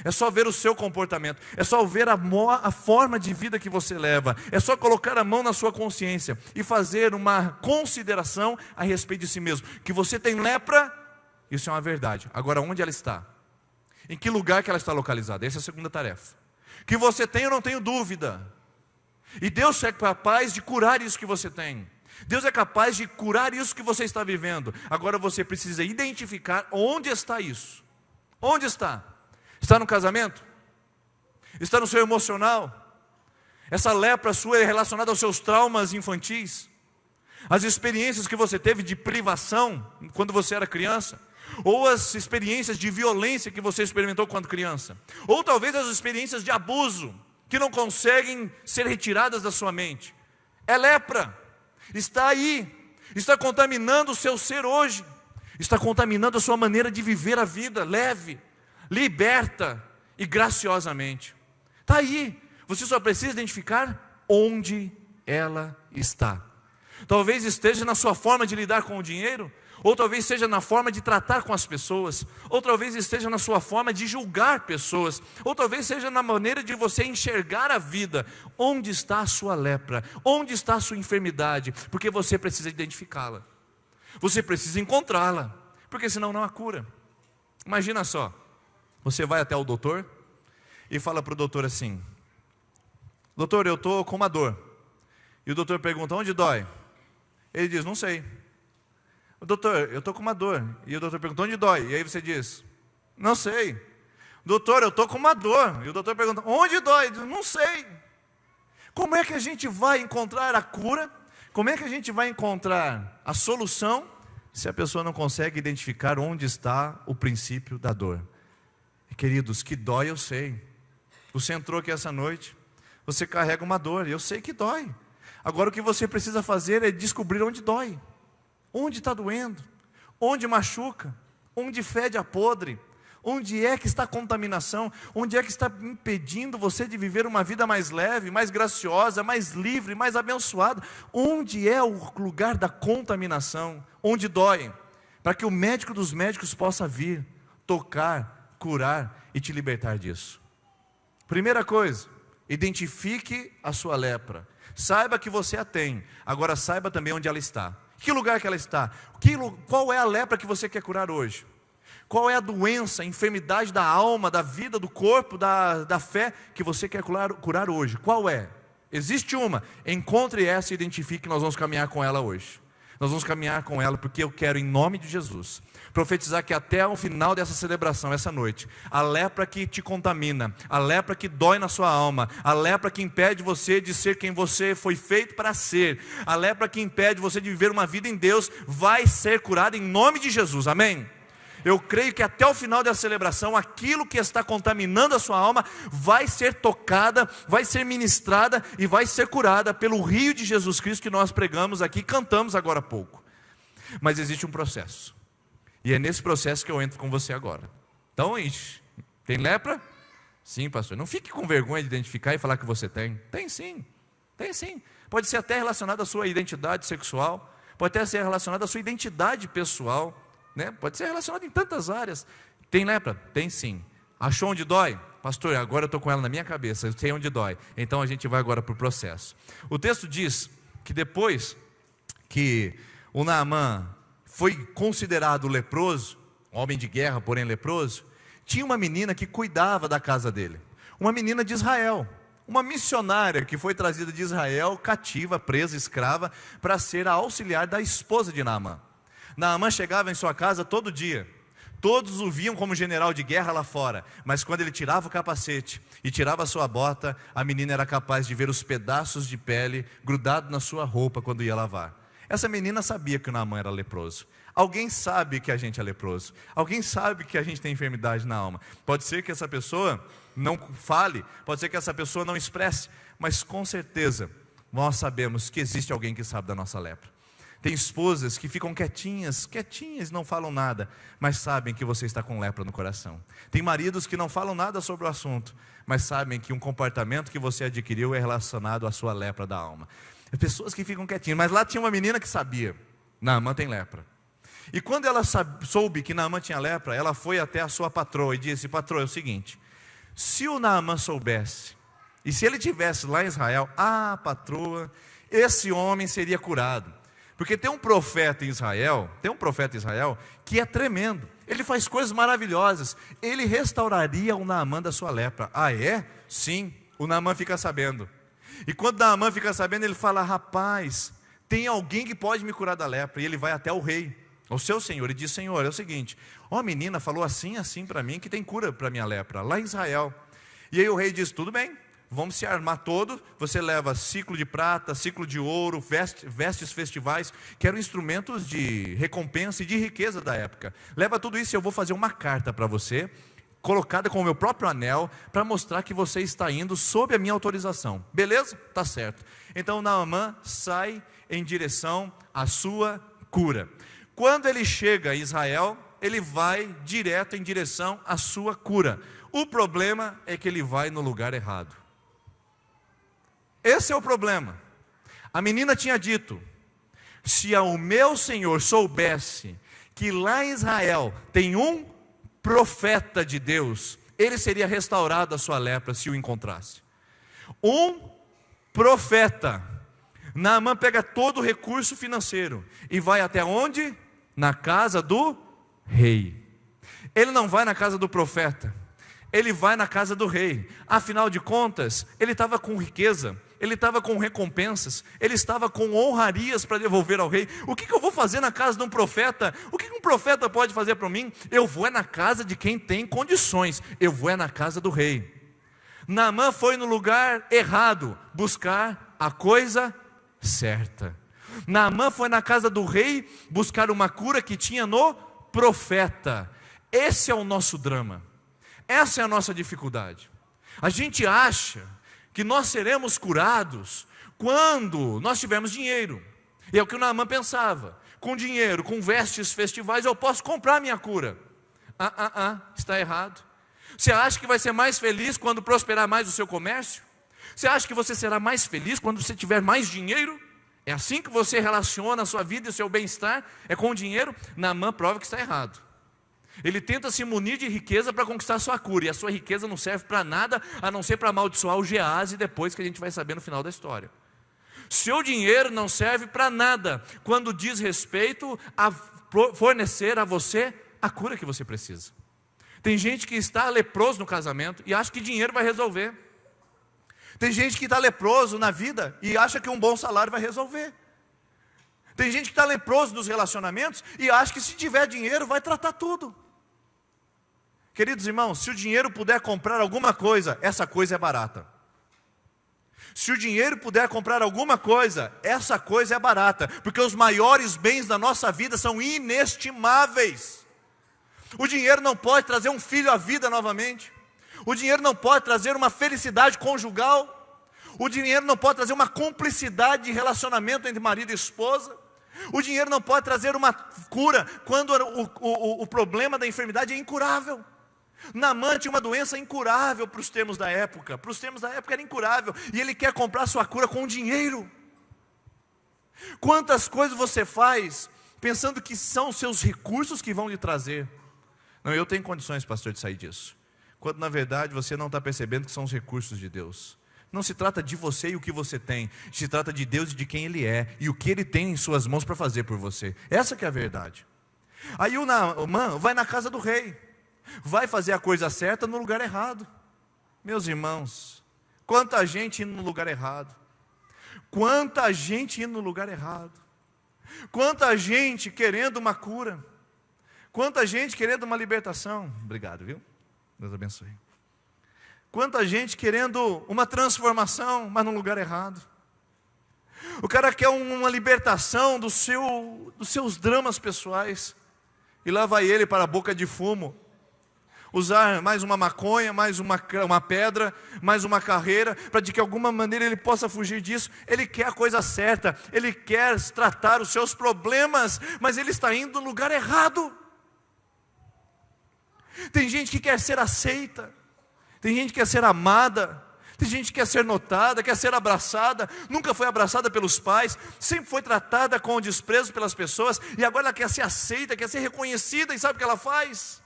É só ver o seu comportamento, é só ver a forma de vida que você leva, é só colocar a mão na sua consciência e fazer uma consideração a respeito de si mesmo. Que você tem lepra, isso é uma verdade. Agora, onde ela está? Em que lugar que ela está localizada? Essa é a segunda tarefa. Que você tem, eu não tenho dúvida. E Deus é capaz de curar isso que você tem. Deus é capaz de curar isso que você está vivendo. Agora você precisa identificar onde está isso. Onde está? Está no casamento? Está no seu emocional? Essa lepra sua é relacionada aos seus traumas infantis? As experiências que você teve de privação quando você era criança? Ou as experiências de violência que você experimentou quando criança? Ou talvez as experiências de abuso que não conseguem ser retiradas da sua mente? É lepra. Está aí. Está contaminando o seu ser hoje. Está contaminando a sua maneira de viver a vida leve, liberta e graciosamente. Está aí, você só precisa identificar onde ela está. talvez esteja na sua forma de lidar com o dinheiro, ou talvez seja na forma de tratar com as pessoas, ou talvez esteja na sua forma de julgar pessoas, ou talvez seja na maneira de você enxergar a vida. Onde está a sua lepra? Onde está a sua enfermidade? Porque você precisa identificá-la, você precisa encontrá-la, porque senão não há cura. Imagina só, você vai até o doutor e fala para o doutor assim: doutor, eu estou com uma dor. E o doutor pergunta: onde dói? Ele diz: não sei. Doutor, eu estou com uma dor. E o doutor pergunta: onde dói? E aí você diz: não sei. Doutor, eu estou com uma dor. E o doutor pergunta: onde dói? Ele diz: não sei. Como é que a gente vai encontrar a cura? Como é que a gente vai encontrar a solução se a pessoa não consegue identificar onde está o princípio da dor? E, queridos, que dói eu sei. Você entrou aqui essa noite, você carrega uma dor, eu sei que dói. Agora o que você precisa fazer é descobrir onde dói. Onde está doendo? Onde machuca? Onde fede a podre? Onde é que está a contaminação? Onde é que está impedindo você de viver uma vida mais leve, mais graciosa, mais livre, mais abençoada? Onde é o lugar da contaminação? Onde dói? Para que o médico dos médicos possa vir, tocar, curar e te libertar disso. Primeira coisa, identifique a sua lepra. Saiba que você a tem. Agora saiba também onde ela está. Que lugar que ela está? Qual é a lepra que você quer curar hoje? Qual é a doença, a enfermidade da alma, da vida, do corpo, da fé que você quer curar hoje? Qual é? Existe uma. Encontre essa e identifique. Nós vamos caminhar com ela hoje. Nós vamos caminhar com ela porque eu quero, em nome de Jesus, profetizar que até o final dessa celebração, essa noite, a lepra que te contamina, a lepra que dói na sua alma, a lepra que impede você de ser quem você foi feito para ser, a lepra que impede você de viver uma vida em Deus, vai ser curada em nome de Jesus, amém? Eu creio que até o final dessa celebração, aquilo que está contaminando a sua alma, vai ser tocada, vai ser ministrada e vai ser curada pelo rio de Jesus Cristo que nós pregamos aqui, cantamos agora há pouco. Mas existe um processo, e é nesse processo que eu entro com você agora. Então, tem lepra? Sim, pastor. Não fique com vergonha de identificar e falar que você tem. Tem sim, tem sim. Pode ser até relacionado à sua identidade sexual, pode até ser relacionado à sua identidade pessoal, né? Pode ser relacionado em tantas áreas. Tem lepra? Tem sim. Achou onde dói? Pastor, agora eu estou com ela na minha cabeça, eu sei onde dói. Então a gente vai agora para o processo. O texto diz que depois que o Naamã foi considerado leproso, homem de guerra, porém leproso, tinha uma menina que cuidava da casa dele. Uma menina de Israel, uma missionária que foi trazida de Israel, cativa, presa, escrava, para ser a auxiliar da esposa de Naamã. Naamã chegava em sua casa todo dia. Todos o viam como general de guerra lá fora, mas quando ele tirava o capacete e tirava a sua bota, a menina era capaz de ver os pedaços de pele grudados na sua roupa quando ia lavar. Essa menina sabia que o Naamã era leproso. Alguém sabe que a gente é leproso. Alguém sabe que a gente tem enfermidade na alma. Pode ser que essa pessoa não fale, pode ser que essa pessoa não expresse, mas com certeza nós sabemos que existe alguém que sabe da nossa lepra. Tem esposas que ficam quietinhas, não falam nada, mas sabem que você está com lepra no coração. Tem maridos que não falam nada sobre o assunto, mas sabem que um comportamento que você adquiriu é relacionado à sua lepra da alma. Pessoas que ficam quietinhas, mas lá tinha uma menina que sabia, Naamã tem lepra. E quando ela soube que Naamã tinha lepra, ela foi até a sua patroa e disse: patroa, é o seguinte, se o Naamã soubesse, e se ele estivesse lá em Israel, patroa, esse homem seria curado. Porque tem um profeta em Israel, que é tremendo. Ele faz coisas maravilhosas. Ele restauraria o Naamã da sua lepra. Ah, é? Sim, o Naamã fica sabendo. E quando Naamã fica sabendo, ele fala: rapaz, tem alguém que pode me curar da lepra. E ele vai até o rei, ao seu senhor, e diz: senhor, é o seguinte, a menina falou assim para mim, que tem cura para minha lepra, lá em Israel. E aí o rei diz: tudo bem. Vamos se armar todo, você leva ciclo de prata, ciclo de ouro, vestes festivais, que eram instrumentos de recompensa e de riqueza da época. Leva tudo isso e eu vou fazer uma carta para você, colocada com o meu próprio anel, para mostrar que você está indo sob a minha autorização. Beleza? Tá certo. Então Naamã sai em direção à sua cura. Quando ele chega a Israel, ele vai direto em direção à sua cura. O problema é que ele vai no lugar errado. Esse é o problema. A menina tinha dito: Se o meu Senhor soubesse que lá em Israel tem um profeta de Deus, ele seria restaurado da sua lepra se o encontrasse. Um profeta. Naamã pega todo o recurso financeiro e vai até onde? Na casa do rei. Ele não vai na casa do profeta, ele vai na casa do rei. Afinal de contas, ele estava com riqueza, ele estava com recompensas, ele estava com honrarias para devolver ao rei. O que eu vou fazer na casa de um profeta? O que um profeta pode fazer para mim? Eu vou na casa de quem tem condições, eu vou na casa do rei. Naamã foi no lugar errado, buscar a coisa certa. Naamã foi na casa do rei buscar uma cura que tinha no profeta. Esse é o nosso drama, essa é a nossa dificuldade. A gente acha que nós seremos curados quando nós tivermos dinheiro, e é o que o Naamã pensava: com dinheiro, com vestes festivais eu posso comprar a minha cura. Está errado. Você acha que vai ser mais feliz quando prosperar mais o seu comércio? Você acha que você será mais feliz quando você tiver mais dinheiro? É assim que você relaciona a sua vida e o seu bem-estar? É com o dinheiro? Naamã prova que está errado. Ele tenta se munir de riqueza para conquistar a sua cura, e a sua riqueza não serve para nada, a não ser para amaldiçoar o Geazi, depois que a gente vai saber no final da história. Seu dinheiro não serve para nada, quando diz respeito a fornecer a você a cura que você precisa. Tem gente que está leproso no casamento e acha que dinheiro vai resolver. Tem gente que está leproso na vida e acha que um bom salário vai resolver. Tem gente que está leproso nos relacionamentos e acha que se tiver dinheiro vai tratar tudo. Queridos irmãos, se o dinheiro puder comprar alguma coisa, essa coisa é barata. Se o dinheiro puder comprar alguma coisa, essa coisa é barata, porque os maiores bens da nossa vida são inestimáveis. O dinheiro não pode trazer um filho à vida novamente. O dinheiro não pode trazer uma felicidade conjugal. O dinheiro não pode trazer uma cumplicidade de relacionamento entre marido e esposa. O dinheiro não pode trazer uma cura quando o problema da enfermidade é incurável. Naamã tinha uma doença incurável para os termos da época. Para os termos da época era incurável. E ele quer comprar sua cura com dinheiro. Quantas coisas você faz pensando que são os seus recursos que vão lhe trazer? Não, eu tenho condições, pastor, de sair disso. Quando na verdade você não está percebendo que são os recursos de Deus. Não se trata de você e o que você tem, se trata de Deus e de quem Ele é, e o que Ele tem em suas mãos para fazer por você. Essa que é a verdade. Aí o Naamã vai na casa do rei, vai fazer a coisa certa no lugar errado. Meus irmãos, quanta gente indo no lugar errado. Quanta gente indo no lugar errado. Quanta gente querendo uma cura. Quanta gente querendo uma libertação. Obrigado, viu? Deus abençoe. Quanta gente querendo uma transformação, mas no lugar errado. O cara quer uma libertação dos seus dramas pessoais, e lá vai ele para a boca de fumo, usar mais uma maconha, mais uma pedra, mais uma carreira, para de que alguma maneira ele possa fugir disso. Ele quer a coisa certa, ele quer tratar os seus problemas, mas ele está indo no lugar errado. Tem gente que quer ser aceita, tem gente que quer ser amada, tem gente que quer ser notada, quer ser abraçada, nunca foi abraçada pelos pais, sempre foi tratada com desprezo pelas pessoas, e agora ela quer ser aceita, quer ser reconhecida, e sabe o que ela faz?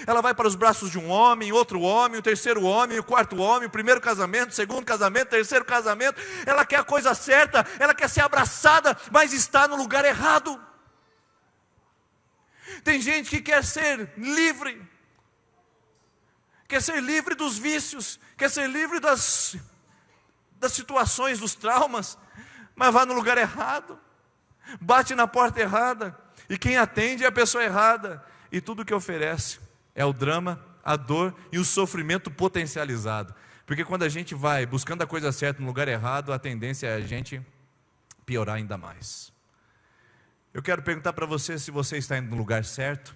Ela vai para os braços de um homem, outro homem, o terceiro homem, o quarto homem, o primeiro casamento, o segundo casamento, o terceiro casamento. Ela quer a coisa certa, ela quer ser abraçada, mas está no lugar errado. Tem gente que quer ser livre, quer ser livre dos vícios, quer ser livre das situações, dos traumas, mas vai no lugar errado, bate na porta errada, e quem atende é a pessoa errada, e tudo que oferece é o drama, a dor e o sofrimento potencializado, porque quando a gente vai buscando a coisa certa no lugar errado, a tendência é a gente piorar ainda mais. Eu quero perguntar para você se você está indo no lugar certo,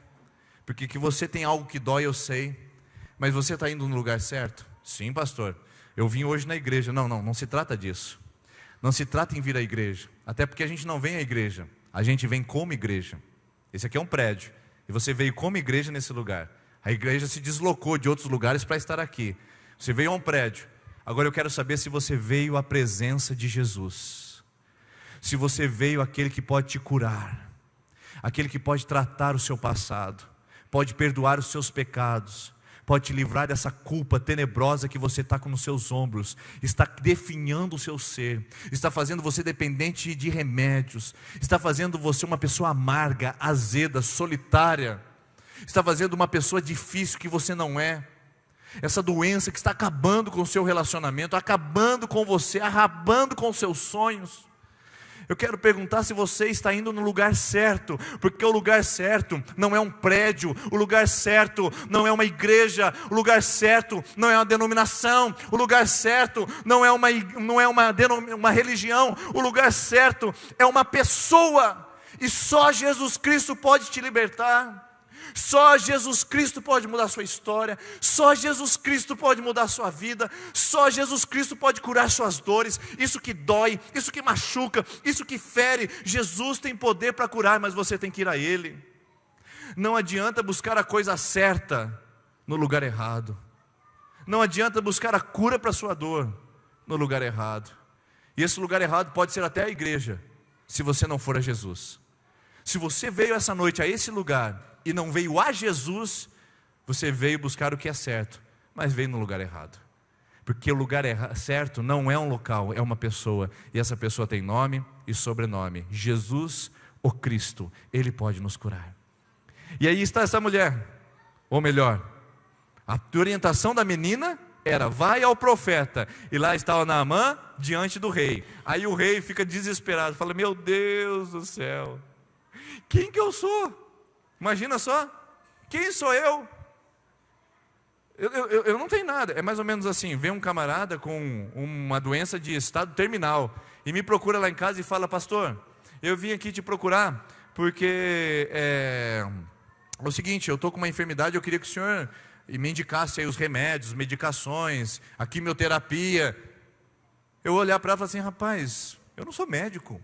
porque que você tem algo que dói, eu sei, mas você está indo no lugar certo? Sim, pastor, eu vim hoje na igreja. Não se trata disso. Não se trata em vir à igreja, até porque a gente não vem à igreja, a gente vem como igreja. Esse aqui é um prédio, e você veio como igreja nesse lugar. A igreja se deslocou de outros lugares para estar aqui. Você veio a um prédio. Agora eu quero saber se você veio à presença de Jesus. Se você veio àquele que pode te curar, aquele que pode tratar o seu passado, pode perdoar os seus pecados, pode te livrar dessa culpa tenebrosa que você está com nos seus ombros, está definhando o seu ser, está fazendo você dependente de remédios, está fazendo você uma pessoa amarga, azeda, solitária, está fazendo uma pessoa difícil que você não é. Essa doença que está acabando com o seu relacionamento, acabando com você, acabando com os seus sonhos. Eu quero perguntar se você está indo no lugar certo, porque o lugar certo não é um prédio, o lugar certo não é uma igreja, o lugar certo não é uma denominação, o lugar certo não é uma religião, o lugar certo é uma pessoa, e só Jesus Cristo pode te libertar. Só Jesus Cristo pode mudar a sua história, só Jesus Cristo pode mudar a sua vida, só Jesus Cristo pode curar suas dores, isso que dói, isso que machuca, isso que fere. Jesus tem poder para curar, mas você tem que ir a Ele. Não adianta buscar a coisa certa no lugar errado, não adianta buscar a cura para a sua dor no lugar errado, e esse lugar errado pode ser até a igreja, se você não for a Jesus. Se você veio essa noite a esse lugar e não veio a Jesus, você veio buscar o que é certo, mas veio no lugar errado. Porque o lugar certo não é um local, é uma pessoa, e essa pessoa tem nome e sobrenome: Jesus, o Cristo. Ele pode nos curar. E aí está essa mulher, ou melhor, a orientação da menina era: vai ao profeta. E lá estava Naamã diante do rei. Aí o rei fica desesperado, fala: meu Deus do céu, quem que eu sou? Imagina só, quem sou eu? Eu não tenho nada. É mais ou menos assim: vem um camarada com uma doença de estado terminal e me procura lá em casa e fala: pastor, eu vim aqui te procurar porque é o seguinte, eu estou com uma enfermidade, eu queria que o senhor me indicasse aí os remédios, medicações, a quimioterapia. Eu olhar para ela e falar assim: rapaz, eu não sou médico.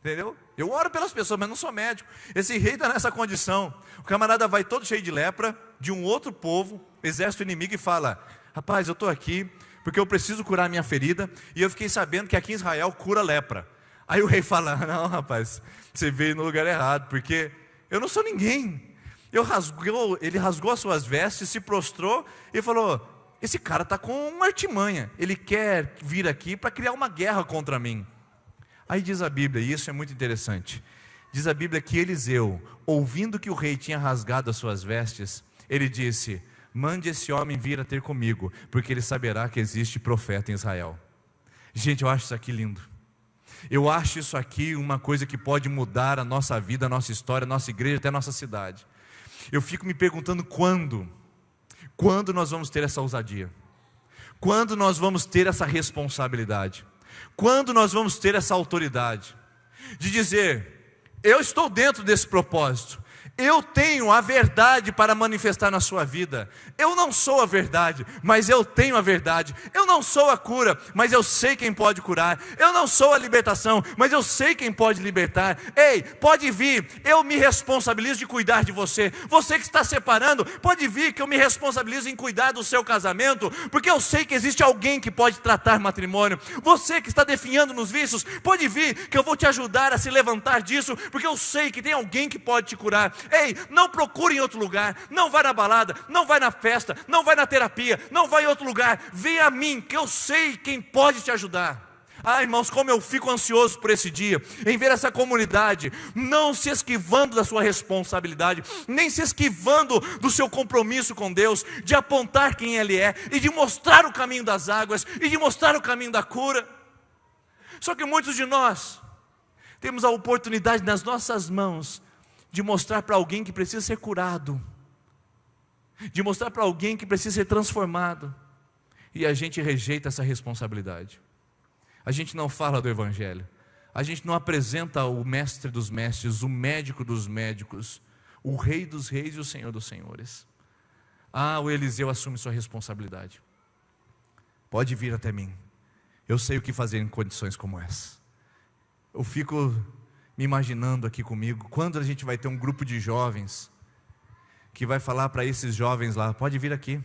Entendeu? Eu oro pelas pessoas, mas não sou médico. Esse rei está nessa condição. O camarada vai todo cheio de lepra, de um outro povo, exército inimigo, e fala: rapaz, eu estou aqui porque eu preciso curar a minha ferida, e eu fiquei sabendo que aqui em Israel cura lepra. Aí o rei fala: não, rapaz, você veio no lugar errado, porque eu não sou ninguém. Ele rasgou as suas vestes, se prostrou e falou: esse cara está com uma artimanha, ele quer vir aqui para criar uma guerra contra mim. Aí diz a Bíblia, e isso é muito interessante, diz a Bíblia que Eliseu, ouvindo que o rei tinha rasgado as suas vestes, ele disse: mande esse homem vir a ter comigo, porque ele saberá que existe profeta em Israel. Gente, eu acho isso aqui lindo. Eu acho isso aqui uma coisa que pode mudar a nossa vida, a nossa história, a nossa igreja, até a nossa cidade. Eu fico me perguntando quando nós vamos ter essa ousadia, quando nós vamos ter essa responsabilidade, quando nós vamos ter essa autoridade de dizer: eu estou dentro desse propósito, eu tenho a verdade para manifestar na sua vida. Eu não sou a verdade, mas eu tenho a verdade. Eu não sou a cura, mas eu sei quem pode curar. Eu não sou a libertação, mas eu sei quem pode libertar. Ei, pode vir, eu me responsabilizo de cuidar de você. Você que está separando, pode vir que eu me responsabilizo em cuidar do seu casamento, porque eu sei que existe alguém que pode tratar matrimônio. Você que está definhando nos vícios, pode vir que eu vou te ajudar a se levantar disso, porque eu sei que tem alguém que pode te curar. Ei, não procure em outro lugar, não vai na balada, não vai na festa, não vai na terapia, não vai em outro lugar, vem a mim, que eu sei quem pode te ajudar. Ah, irmãos, como eu fico ansioso por esse dia, em ver essa comunidade não se esquivando da sua responsabilidade, nem se esquivando do seu compromisso com Deus, de apontar quem Ele é, e de mostrar o caminho das águas, e de mostrar o caminho da cura. Só que muitos de nós temos a oportunidade nas nossas mãos de mostrar para alguém que precisa ser curado, de mostrar para alguém que precisa ser transformado, e a gente rejeita essa responsabilidade. A gente não fala do Evangelho, a gente não apresenta o mestre dos mestres, o médico dos médicos, o rei dos reis e o senhor dos senhores. Ah, o Eliseu assume sua responsabilidade. Pode vir até mim, eu sei o que fazer em condições como essa. Eu fico me imaginando aqui comigo, quando a gente vai ter um grupo de jovens que vai falar para esses jovens lá: pode vir aqui,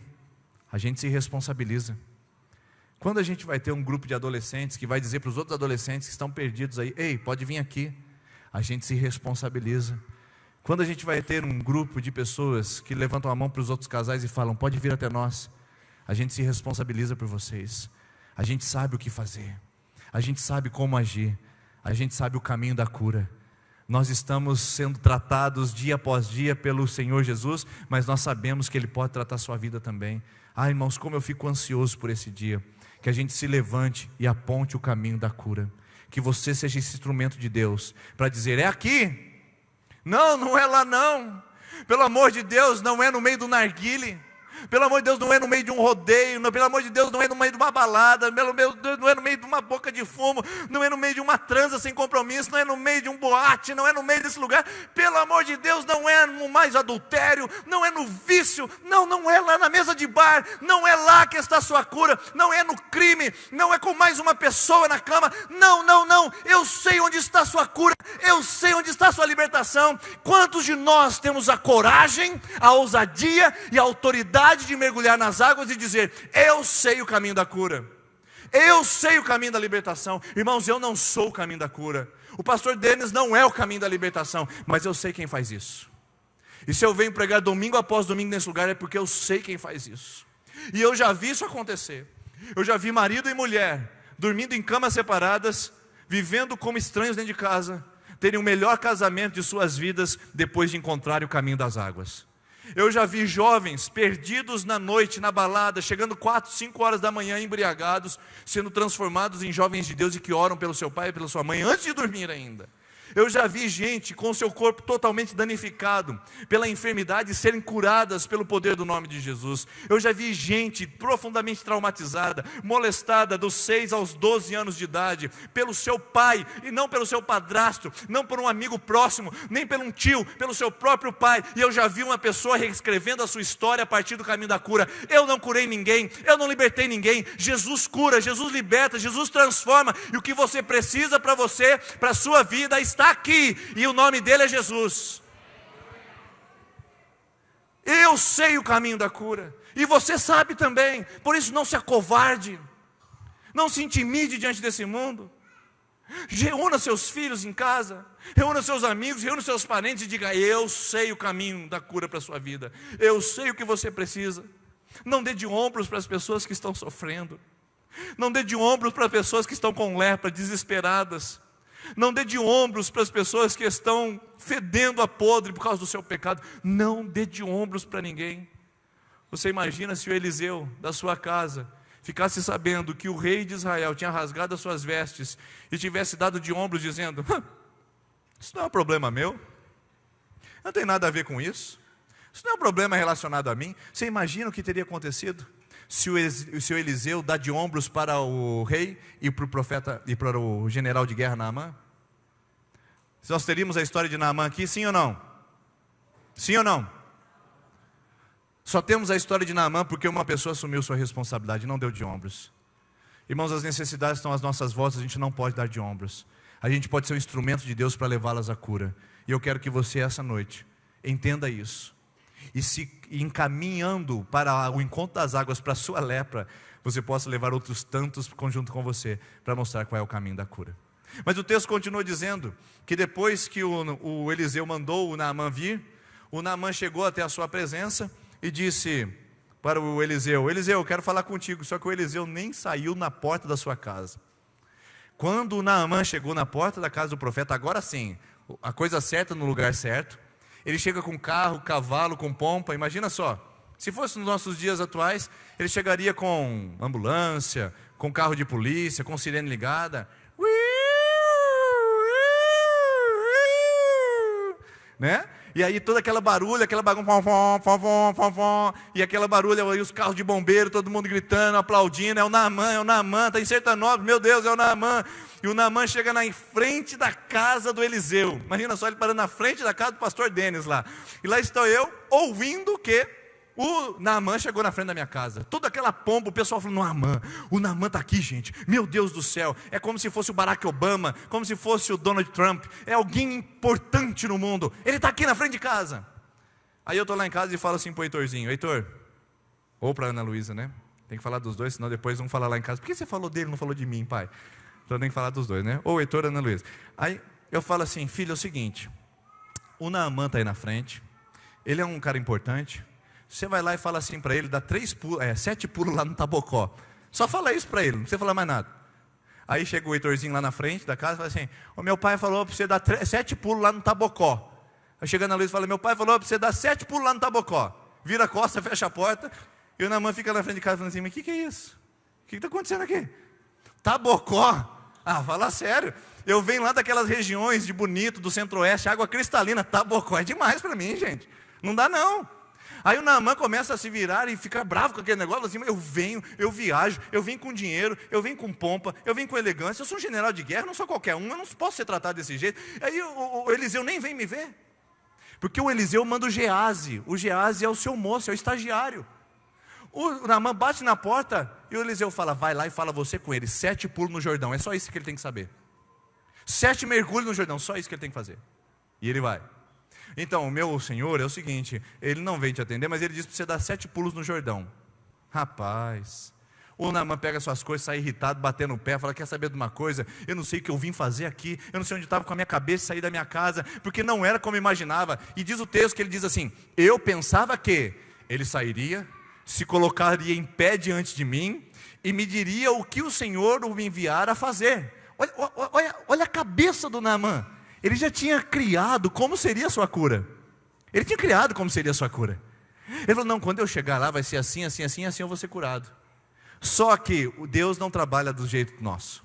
a gente se responsabiliza. Quando a gente vai ter um grupo de adolescentes que vai dizer para os outros adolescentes que estão perdidos aí, ei, pode vir aqui, a gente se responsabiliza. Quando a gente vai ter um grupo de pessoas que levantam a mão para os outros casais e falam, pode vir até nós, a gente se responsabiliza por vocês. A gente sabe o que fazer, a gente sabe como agir, a gente sabe o caminho da cura. Nós estamos sendo tratados dia após dia pelo Senhor Jesus, mas nós sabemos que Ele pode tratar a sua vida também. Irmãos, como eu fico ansioso por esse dia, que a gente se levante e aponte o caminho da cura, que você seja esse instrumento de Deus, para dizer, é aqui, não é lá não, pelo amor de Deus, não é no meio do narguile, pelo amor de Deus, não é no meio de um rodeio, pelo amor de Deus, não é no meio de uma balada, pelo amor de Deus, não é no meio de uma boca de fumo, não é no meio de uma transa sem compromisso, não é no meio de um boate, não é no meio desse lugar, pelo amor de Deus, não é no mais adultério, não é no vício, não é lá na mesa de bar, não é lá que está a sua cura, não é no crime, não é com mais uma pessoa na cama, não, eu sei onde está a sua cura, eu sei onde está a sua libertação. Quantos de nós temos a coragem, a ousadia e a autoridade de mergulhar nas águas e dizer, eu sei o caminho da cura, eu sei o caminho da libertação. Irmãos, eu não sou o caminho da cura, o pastor Denis não é o caminho da libertação, mas eu sei quem faz isso. E se eu venho pregar domingo após domingo nesse lugar, é porque eu sei quem faz isso. E eu já vi isso acontecer. Eu já vi marido e mulher dormindo em camas separadas, vivendo como estranhos dentro de casa, terem o melhor casamento de suas vidas depois de encontrarem o caminho das águas. Eu já vi jovens perdidos na noite, na balada, chegando 4, 5 horas da manhã embriagados, sendo transformados em jovens de Deus e que oram pelo seu pai e pela sua mãe antes de dormir ainda. Eu já vi gente com seu corpo totalmente danificado pela enfermidade serem curadas pelo poder do nome de Jesus. Eu já vi gente profundamente traumatizada, molestada dos 6 aos 12 anos de idade pelo seu pai e não pelo seu padrasto, não por um amigo próximo, nem pelo um tio, pelo seu próprio pai. E eu já vi uma pessoa reescrevendo a sua história a partir do caminho da cura. Eu não curei ninguém, eu não libertei ninguém. Jesus cura, Jesus liberta, Jesus transforma. E o que você precisa para você, para a sua vida, está aqui, e o nome dele é Jesus. Eu sei o caminho da cura, e você sabe também. Por isso não se acovarde, não se intimide diante desse mundo. Reúna seus filhos em casa, reúna seus amigos, reúna seus parentes e diga, eu sei o caminho da cura para a sua vida, eu sei o que você precisa. Não dê de ombros para as pessoas que estão sofrendo, não dê de ombros para as pessoas que estão com lepra, desesperadas. Não dê de ombros para as pessoas que estão fedendo a podre por causa do seu pecado. Não dê de ombros para ninguém. Você imagina se o Eliseu da sua casa ficasse sabendo que o rei de Israel tinha rasgado as suas vestes e tivesse dado de ombros dizendo, isso não é um problema meu, não tem nada a ver com isso, isso não é um problema relacionado a mim. Você imagina o que teria acontecido se o Eliseu dá de ombros para o rei e para o profeta e para o general de guerra Naamã? Nós teríamos a história de Naamã aqui, sim ou não? Sim ou não? Só temos a história de Naamã porque uma pessoa assumiu sua responsabilidade e não deu de ombros. Irmãos, as necessidades estão às nossas voltas, a gente não pode dar de ombros. A gente pode ser um instrumento de Deus para levá-las à cura. E eu quero que você essa noite entenda isso. E se encaminhando para o encontro das águas, para a sua lepra, você possa levar outros tantos junto com você, para mostrar qual é o caminho da cura. Mas o texto continua dizendo, que depois que o Eliseu mandou o Naamã vir, o Naamã chegou até a sua presença, e disse para o Eliseu, eu quero falar contigo. Só que o Eliseu nem saiu na porta da sua casa. Quando o Naamã chegou na porta da casa do profeta, agora sim, a coisa certa no lugar certo, ele chega com carro, cavalo, com pompa. Imagina só, se fosse nos nossos dias atuais, ele chegaria com ambulância, com carro de polícia, com sirene ligada, né? E aí toda aquela barulha, aquela bagunça, e aquela barulha, aí os carros de bombeiro, todo mundo gritando, aplaudindo, é o Naamã, está em Sertanópolis, meu Deus, é o Naamã. E o Naamã chega na frente da casa do Eliseu. Imagina só ele parando na frente da casa do pastor Denis lá. E lá estou eu, ouvindo que o Naamã chegou na frente da minha casa. Toda aquela pompa, o pessoal falando, o Naamã está aqui, gente. Meu Deus do céu, é como se fosse o Barack Obama, como se fosse o Donald Trump. É alguém importante no mundo. Ele está aqui na frente de casa. Aí eu estou lá em casa e falo assim para o Heitorzinho, Heitor, ou para a Ana Luísa, né? Tem que falar dos dois, senão depois vão falar lá em casa: por que você falou dele, não falou de mim, pai? Então tem que falar dos dois, né? Ou o Heitor, Ana Luísa. Aí eu falo assim: filho, é o seguinte, o Naamã está aí na frente, ele é um cara importante, você vai lá e fala assim para ele, dá 7 pulos lá no Tabocó. Só fala isso para ele, não precisa falar mais nada. Aí chega o Heitorzinho lá na frente da casa e fala assim: o meu pai falou para você dar 7 pulos lá no Tabocó. Aí chega a Ana Luísa e fala: meu pai falou para você dar 7 pulos lá no Tabocó. Vira a costa, fecha a porta, e o Naamã fica na frente de casa falando assim: mas o que é isso? O que está acontecendo aqui? Tabocó? Ah, fala sério. Eu venho lá daquelas regiões de Bonito, do Centro-Oeste, água cristalina. Tabocó é demais para mim, gente. Não dá não. Aí o Naamã começa a se virar e ficar bravo com aquele negócio, assim: eu venho, eu viajo, eu venho com dinheiro, eu venho com pompa, eu venho com elegância, eu sou um general de guerra, não sou qualquer um, eu não posso ser tratado desse jeito. Aí o Eliseu nem vem me ver, porque o Eliseu manda o Geazi é o seu moço, é o estagiário. O Naamã bate na porta e o Eliseu fala: vai lá e fala você com ele, 7 pulos no Jordão, é só isso que ele tem que saber. 7 mergulhos no Jordão, só isso que ele tem que fazer. E ele vai. Então, o meu senhor é o seguinte, ele não vem te atender, mas ele diz para você dar 7 pulos no Jordão. Rapaz, o Naamã pega suas coisas, sai irritado, batendo o pé, fala: quer saber de uma coisa? Eu não sei o que eu vim fazer aqui, eu não sei onde estava com a minha cabeça, sair da minha casa, porque não era como eu imaginava. E diz o texto que ele diz assim: eu pensava que ele sairia, se colocaria em pé diante de mim e me diria o que o Senhor o enviara a fazer. Olha a cabeça do Naamã. Ele já tinha criado como seria a sua cura. Ele tinha criado como seria a sua cura. Ele falou: não, quando eu chegar lá vai ser assim, assim, assim, assim eu vou ser curado. Só que Deus não trabalha do jeito nosso.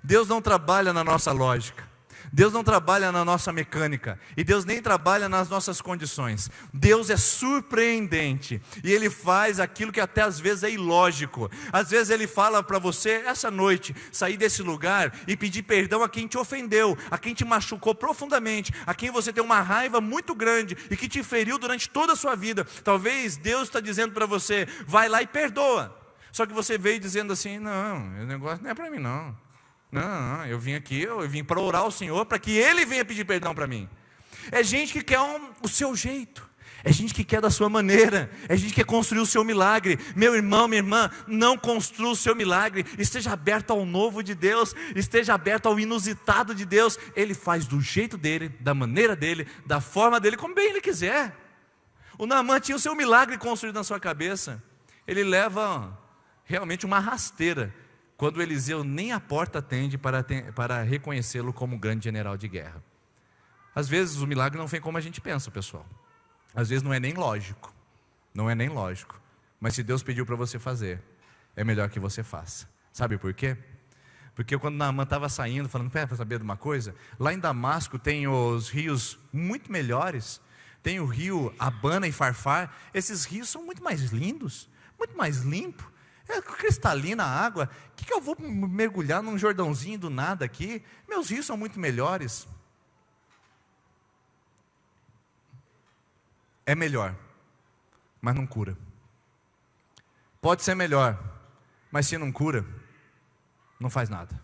Deus não trabalha na nossa lógica. Deus não trabalha na nossa mecânica, e Deus nem trabalha nas nossas condições. Deus é surpreendente, e Ele faz aquilo que até às vezes é ilógico. Às vezes Ele fala para você, essa noite, sair desse lugar e pedir perdão a quem te ofendeu, a quem te machucou profundamente, a quem você tem uma raiva muito grande, e que te feriu durante toda a sua vida. Talvez Deus está dizendo para você: vai lá e perdoa. Só que você veio dizendo assim: não, esse negócio não é para mim não. Não, eu vim aqui, eu vim para orar ao Senhor, para que Ele venha pedir perdão para mim. É gente que quer o seu jeito, é gente que quer da sua maneira, é gente que quer construir o seu milagre. Meu irmão, minha irmã, não construa o seu milagre, esteja aberto ao novo de Deus, esteja aberto ao inusitado de Deus. Ele faz do jeito dele, da maneira dele, da forma dele, como bem Ele quiser. O Naamã tinha o seu milagre construído na sua cabeça. Ele leva realmente uma rasteira quando Eliseu nem a porta atende para reconhecê-lo como um grande general de guerra. Às vezes o milagre não vem como a gente pensa, pessoal. Às vezes não é nem lógico. Não é nem lógico. Mas se Deus pediu para você fazer, é melhor que você faça. Sabe por quê? Porque quando Naamã estava saindo, falando: para saber de uma coisa? Lá em Damasco tem os rios muito melhores. Tem o rio Abana e Farfar. Esses rios são muito mais lindos, muito mais limpos. É cristalina a água. Que eu vou mergulhar num Jordãozinho do nada aqui? Meus rios são muito melhores. É melhor, mas não cura. Pode ser melhor, mas se não cura, não faz nada.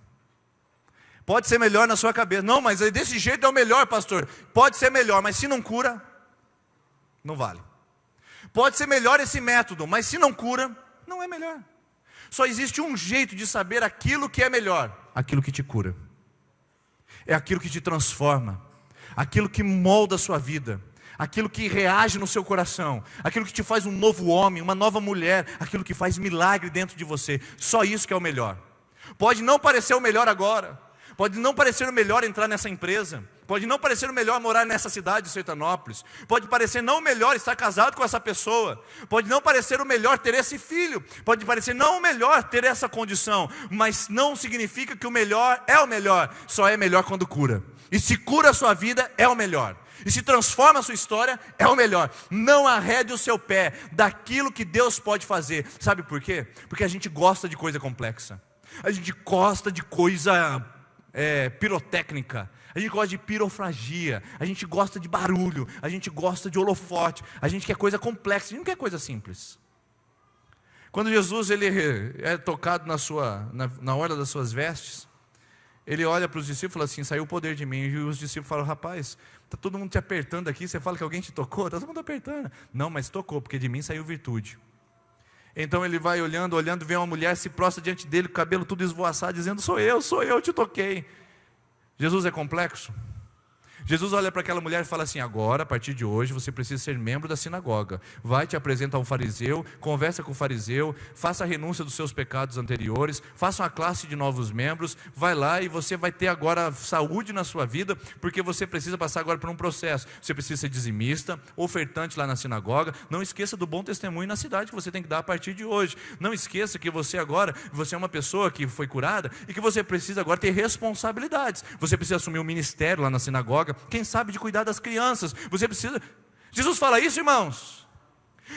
Pode ser melhor na sua cabeça. Não, mas desse jeito é o melhor, pastor. Pode ser melhor, mas se não cura, não vale. Pode ser melhor esse método, mas se não cura, não é melhor. Só existe um jeito de saber aquilo que é melhor: aquilo que te cura. É aquilo que te transforma, aquilo que molda a sua vida, aquilo que reage no seu coração, aquilo que te faz um novo homem, uma nova mulher, aquilo que faz milagre dentro de você. Só isso que é o melhor. Pode não parecer o melhor agora, pode não parecer o melhor entrar nessa empresa, pode não parecer o melhor morar nessa cidade de Sertanópolis, pode parecer não o melhor estar casado com essa pessoa, pode não parecer o melhor ter esse filho, pode parecer não o melhor ter essa condição, mas não significa que o melhor é o melhor. Só é melhor quando cura. E se cura a sua vida, é o melhor. E se transforma a sua história, é o melhor. Não arrede o seu pé daquilo que Deus pode fazer. Sabe por quê? Porque a gente gosta de coisa complexa. A gente gosta de coisa pirotécnica. A gente gosta de pirofragia. A gente gosta de barulho. A gente gosta de holofote. A gente quer coisa complexa. A gente não quer coisa simples. Quando Jesus ele é tocado na orla das suas vestes, ele olha para os discípulos e fala assim: saiu o poder de mim. E os discípulos falam: rapaz, está todo mundo te apertando aqui, você fala que alguém te tocou? Está todo mundo apertando. Não, mas tocou, porque de mim saiu virtude. Então ele vai olhando, vê uma mulher, se prostra diante dele, com o cabelo tudo esvoaçado, dizendo: sou eu te toquei. Jesus é complexo? Jesus olha para aquela mulher e fala assim: agora, a partir de hoje, você precisa ser membro da sinagoga. Vai, te apresenta a um fariseu, conversa com o fariseu, faça a renúncia dos seus pecados anteriores, faça uma classe de novos membros, vai lá e você vai ter agora saúde na sua vida, porque você precisa passar agora por um processo. Você precisa ser dizimista, ofertante lá na sinagoga. Não esqueça do bom testemunho na cidade que você tem que dar a partir de hoje. Não esqueça que você é uma pessoa que foi curada e que você precisa agora ter responsabilidades. Você precisa assumir um ministério lá na sinagoga, quem sabe de cuidar das crianças. Você precisa. Jesus fala isso, irmãos.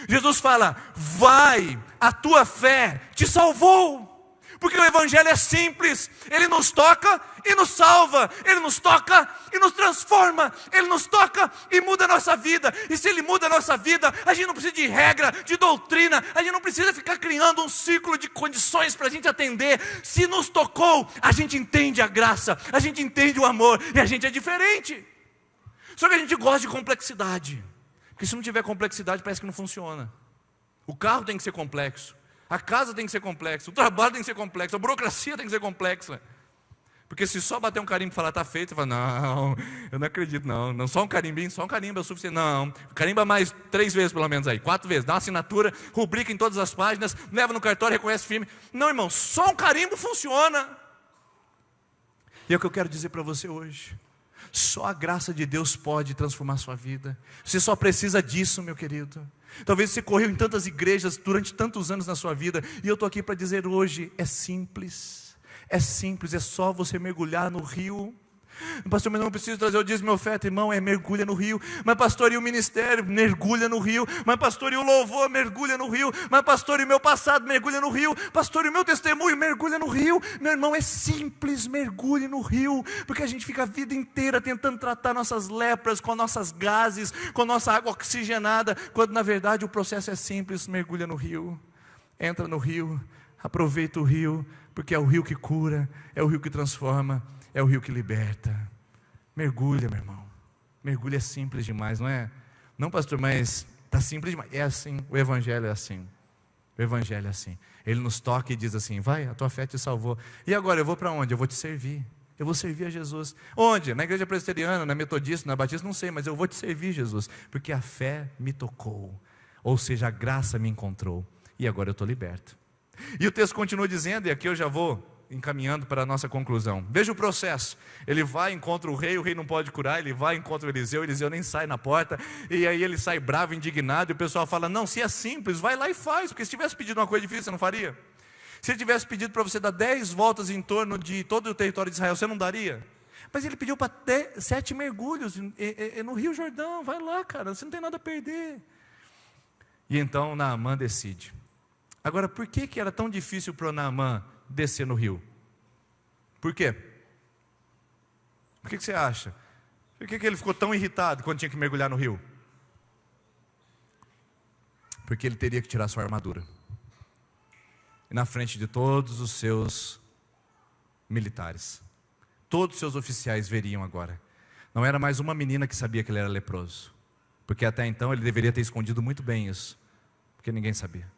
Jesus fala: vai, a tua fé te salvou. Porque o evangelho é simples. Ele nos toca e nos salva. Ele nos toca e nos transforma. Ele nos toca e muda a nossa vida. E se ele muda a nossa vida, a gente não precisa de regra, de doutrina. A gente não precisa ficar criando um ciclo de condições para a gente atender. Se nos tocou, a gente entende a graça, a gente entende o amor e a gente é diferente. Só que a gente gosta de complexidade, porque se não tiver complexidade parece que não funciona. O carro tem que ser complexo, a casa tem que ser complexa, o trabalho tem que ser complexo, a burocracia tem que ser complexa. Porque se só bater um carimbo e falar está feito, você fala: não, eu não acredito, não, só um carimbinho, só um carimbo é o suficiente. Não, carimba mais 3 vezes pelo menos aí, 4 vezes, dá uma assinatura, rubrica em todas as páginas, leva no cartório, reconhece firme. Não, irmão, só um carimbo funciona. E é o que eu quero dizer para você hoje. Só a graça de Deus pode transformar a sua vida. Você só precisa disso, meu querido. Talvez você correu em tantas igrejas durante tantos anos na sua vida, e eu estou aqui para dizer hoje: é simples, é só você mergulhar no rio. Pastor, mas não preciso trazer o dízimo e oferta. Irmão, mergulha no rio. Mas pastor, e o ministério? Mergulha no rio. Mas pastor, e o louvor? Mergulha no rio. Mas pastor, e o meu passado? Mergulha no rio. Pastor, e o meu testemunho? Mergulha no rio. Meu irmão, é simples, mergulhe no rio. Porque a gente fica a vida inteira tentando tratar nossas lepras com nossas gases, com nossa água oxigenada, quando na verdade o processo é simples. Mergulha no rio, entra no rio, aproveita o rio, porque é o rio que cura, é o rio que transforma, é o rio que liberta. Mergulha, meu irmão. Mergulha, é simples demais, não é? Não, pastor, mas está simples demais. É assim, o evangelho é assim. O evangelho é assim. Ele nos toca e diz assim: vai, a tua fé te salvou. E agora eu vou para onde? Eu vou te servir. Eu vou servir a Jesus. Onde? Na igreja presbiteriana, na metodista, na batista, não sei, mas eu vou te servir, Jesus, porque a fé me tocou. Ou seja, a graça me encontrou. E agora eu estou liberto. E o texto continua dizendo, e aqui eu já vou encaminhando para a nossa conclusão. Veja o processo. Ele vai, encontra o rei não pode curar. Ele vai, encontra o Eliseu nem sai na porta. E aí ele sai bravo, indignado. E o pessoal fala: não, se é simples, vai lá e faz. Porque se tivesse pedido uma coisa difícil, você não faria? Se ele tivesse pedido para você dar 10 voltas em torno de todo o território de Israel, você não daria? Mas ele pediu para 7 mergulhos no Rio Jordão. Vai lá, cara, você não tem nada a perder. E então Naamã decide. Agora, por que era tão difícil para o Naamã descer no rio? Por quê? Por que você acha? Por que ele ficou tão irritado quando tinha que mergulhar no rio? Porque ele teria que tirar sua armadura. E na frente de todos os seus militares, todos os seus oficiais veriam agora. Não era mais uma menina que sabia que ele era leproso, porque até então ele deveria ter escondido muito bem isso, porque ninguém sabia.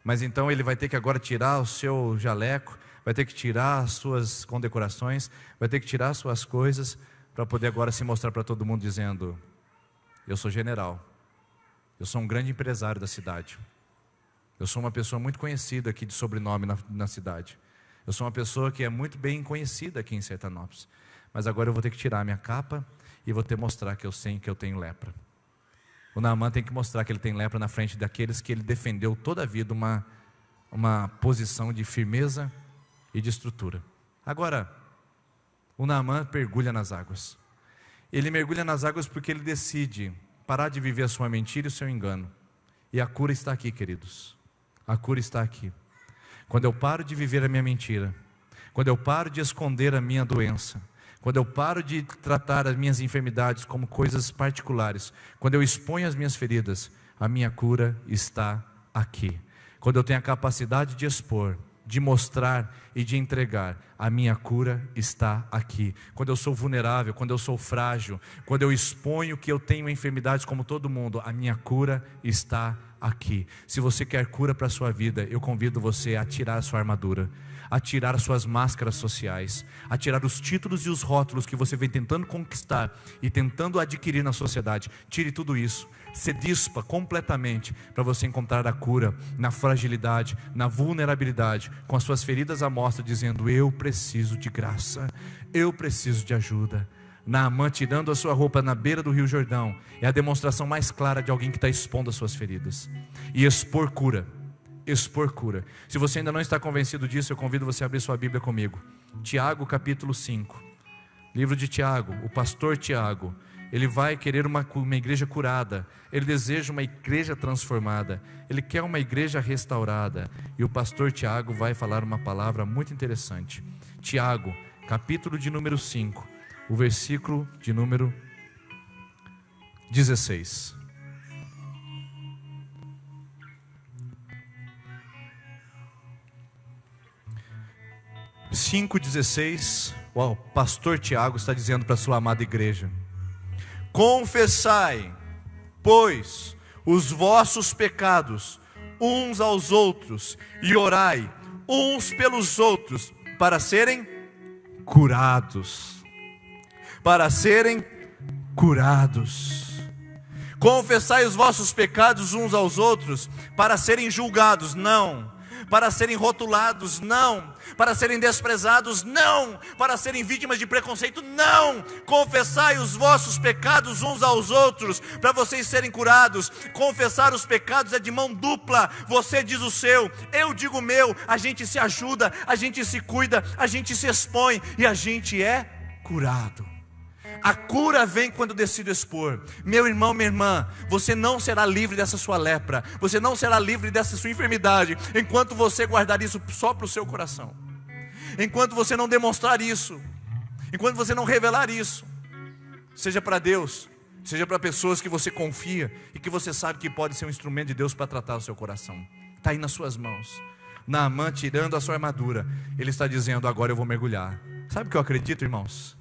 Mas então ele vai ter que agora tirar o seu jaleco, vai ter que tirar as suas condecorações, vai ter que tirar as suas coisas, para poder agora se mostrar para todo mundo dizendo: eu sou general, eu sou um grande empresário da cidade, eu sou uma pessoa muito conhecida aqui de sobrenome na cidade, eu sou uma pessoa que é muito bem conhecida aqui em Sertanópolis, mas agora eu vou ter que tirar a minha capa e vou ter que mostrar que eu sei que eu tenho lepra. O Naamã tem que mostrar que ele tem lepra na frente daqueles que ele defendeu toda a vida uma posição de firmeza e de estrutura. Agora, o Naamã mergulha nas águas. Ele mergulha nas águas porque ele decide parar de viver a sua mentira e o seu engano. E a cura está aqui, queridos. A cura está aqui. Quando eu paro de viver a minha mentira, quando eu paro de esconder a minha doença, quando eu paro de tratar as minhas enfermidades como coisas particulares, quando eu exponho as minhas feridas, a minha cura está aqui. Quando eu tenho a capacidade de expor, de mostrar e de entregar, a minha cura está aqui. Quando eu sou vulnerável, quando eu sou frágil, quando eu exponho que eu tenho enfermidades como todo mundo, a minha cura está aqui. Se você quer cura para a sua vida, eu convido você a tirar a sua armadura, a tirar as suas máscaras sociais, a tirar os títulos e os rótulos que você vem tentando conquistar e tentando adquirir na sociedade. Tire tudo isso, se dispa completamente para você encontrar a cura na fragilidade, na vulnerabilidade, com as suas feridas à mostra, dizendo: eu preciso de graça, eu preciso de ajuda. Naamã tirando a sua roupa na beira do Rio Jordão é a demonstração mais clara de alguém que está expondo as suas feridas. E expor cura. Expor cura. Se você ainda não está convencido disso, eu convido você a abrir sua Bíblia comigo. Tiago capítulo 5. Livro de Tiago, o pastor Tiago. Ele vai querer uma igreja curada. Ele deseja uma igreja transformada. Ele quer uma igreja restaurada. E o pastor Tiago vai falar uma palavra muito interessante. Tiago, capítulo de número 5, o versículo de número 16. O pastor Tiago está dizendo para a sua amada igreja: confessai, pois, os vossos pecados uns aos outros, e orai uns pelos outros, para serem curados. Para serem curados. Confessai os vossos pecados uns aos outros, para serem julgados, não. Para serem rotulados, não. Para serem desprezados, não. Para serem vítimas de preconceito, não. Confessai os vossos pecados uns aos outros, para vocês serem curados. Confessar os pecados é de mão dupla. Você diz o seu, eu digo o meu. A gente se ajuda, a gente se cuida, a gente se expõe e a gente é curado. A cura vem quando decido expor. Meu irmão, minha irmã, você não será livre dessa sua lepra, você não será livre dessa sua enfermidade, enquanto você guardar isso só para o seu coração, enquanto você não demonstrar isso, enquanto você não revelar isso, seja para Deus, seja para pessoas que você confia e que você sabe que pode ser um instrumento de Deus para tratar o seu coração. Está aí nas suas mãos. Naamã, tirando a sua armadura, ele está dizendo: agora eu vou mergulhar. Sabe o que eu acredito, irmãos?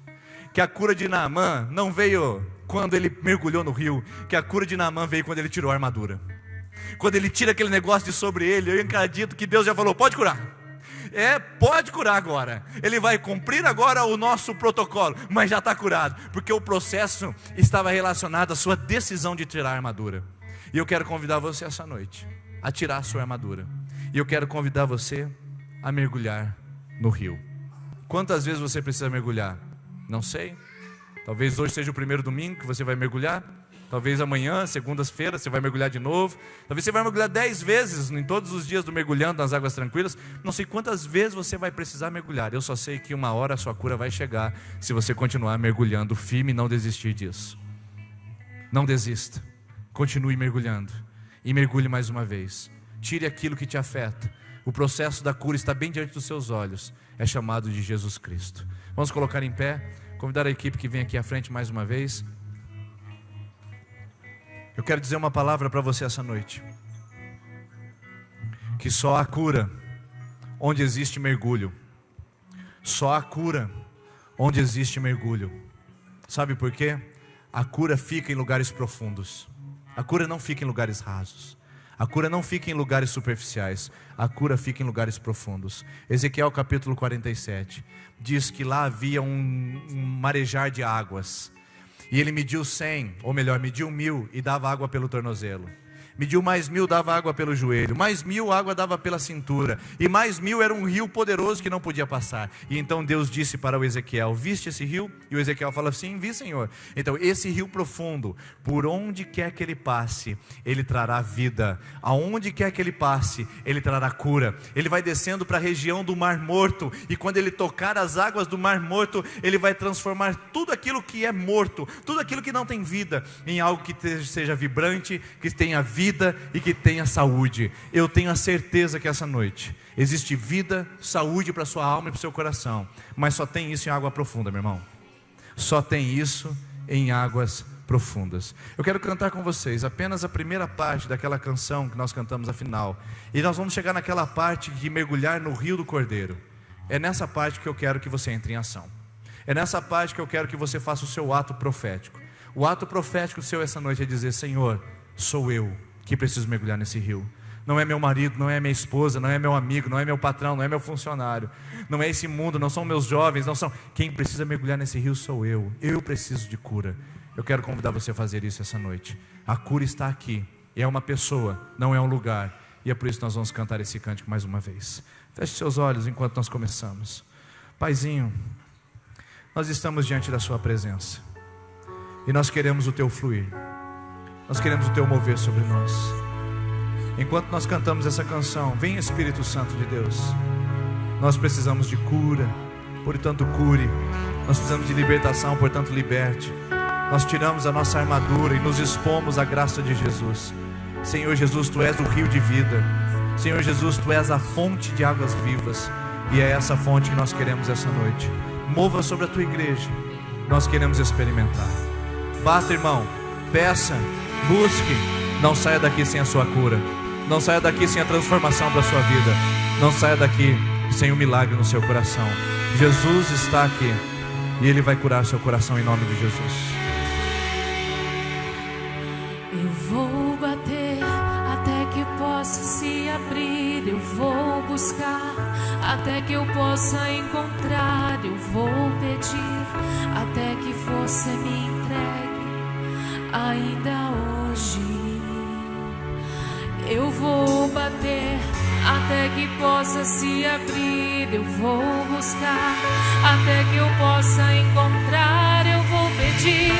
Que a cura de Naamã não veio quando ele mergulhou no rio, que a cura de Naamã veio quando ele tirou a armadura. Quando ele tira aquele negócio de sobre ele, eu acredito que Deus já falou: pode curar. Pode curar agora. Ele vai cumprir agora o nosso protocolo, mas já está curado, porque o processo estava relacionado à sua decisão de tirar a armadura. E eu quero convidar você essa noite a tirar a sua armadura. E eu quero convidar você a mergulhar no rio. Quantas vezes você precisa mergulhar? Não sei, talvez hoje seja o primeiro domingo que você vai mergulhar, talvez amanhã, segunda-feira, você vai mergulhar de novo, talvez você vai mergulhar 10 vezes em todos os dias do mergulhando nas águas tranquilas. Não sei quantas vezes você vai precisar mergulhar, eu só sei que uma hora a sua cura vai chegar, se você continuar mergulhando firme e não desistir disso. Não desista, continue mergulhando, e mergulhe mais uma vez, tire aquilo que te afeta. O processo da cura está bem diante dos seus olhos, é chamado de Jesus Cristo. Vamos colocar em pé, convidar a equipe que vem aqui à frente mais uma vez. Eu quero dizer uma palavra para você essa noite, que só há cura onde existe mergulho. Só há cura onde existe mergulho. Sabe por quê? A cura fica em lugares profundos. A cura não fica em lugares rasos. A cura não fica em lugares superficiais, a cura fica em lugares profundos. Ezequiel capítulo 47, diz que lá havia um marejar de águas, e ele mediu 100, ou melhor, mediu 1000 e dava água pelo tornozelo. Mediu mais 1000, dava água pelo joelho. Mais 1000, água dava pela cintura. E mais 1000 era um rio poderoso que não podia passar. E então Deus disse para o Ezequiel: viste esse rio? E o Ezequiel fala: sim, vi, Senhor. Então esse rio profundo, por onde quer que ele passe, ele trará vida. Aonde quer que ele passe, ele trará cura. Ele vai descendo para a região do Mar Morto. E quando ele tocar as águas do Mar Morto, ele vai transformar tudo aquilo que é morto, tudo aquilo que não tem vida, em algo que seja vibrante, que tenha vida e que tenha saúde. Eu tenho a certeza que essa noite existe vida, saúde para a sua alma e para o seu coração, mas só tem isso em água profunda, meu irmão. Só tem isso em águas profundas. Eu quero cantar com vocês apenas a primeira parte daquela canção que nós cantamos a final, e nós vamos chegar naquela parte de mergulhar no rio do Cordeiro. É nessa parte que eu quero que você entre em ação. É nessa parte que eu quero que você faça o seu ato profético. O ato profético seu essa noite é dizer: Senhor, sou eu que preciso mergulhar nesse rio. Não é meu marido, não é minha esposa, não é meu amigo, não é meu patrão, não é meu funcionário, não é esse mundo, não são meus jovens, não são... Quem precisa mergulhar nesse rio sou eu. Eu preciso de cura. Eu quero convidar você a fazer isso essa noite. A cura está aqui. E é uma pessoa, não é um lugar. E é por isso que nós vamos cantar esse cântico mais uma vez. Feche seus olhos enquanto nós começamos. Paizinho, nós estamos diante da sua presença. E nós queremos o teu fluir. Nós queremos o teu mover sobre nós. Enquanto nós cantamos essa canção, vem Espírito Santo de Deus. Nós precisamos de cura, portanto cure. Nós precisamos de libertação, portanto liberte. Nós tiramos a nossa armadura e nos expomos à graça de Jesus. Senhor Jesus, Tu és o rio de vida. Senhor Jesus, Tu és a fonte de águas vivas. E é essa fonte que nós queremos essa noite. Mova sobre a Tua igreja. Nós queremos experimentar. Bata, irmão, peça, busque. Não saia daqui sem a sua cura. Não saia daqui sem a transformação para a sua vida. Não saia daqui sem o milagre no seu coração. Jesus está aqui e Ele vai curar seu coração em nome de Jesus. Eu vou bater até que possa se abrir. Eu vou buscar até que eu possa encontrar. Eu vou pedir até que você me entregue ainda hoje. Eu vou bater até que possa se abrir. Eu vou buscar até que eu possa encontrar. Eu vou pedir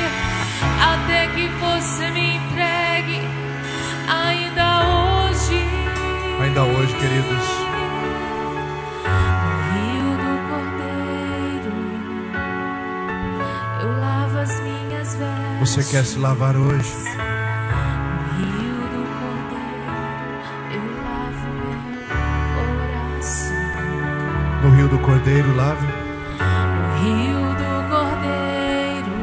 até que você me entregue ainda hoje. Ainda hoje, queridos. No rio do Cordeiro eu lavo as minhas vestes. Você quer se lavar hoje? No rio do Cordeiro, lave. No rio do Cordeiro,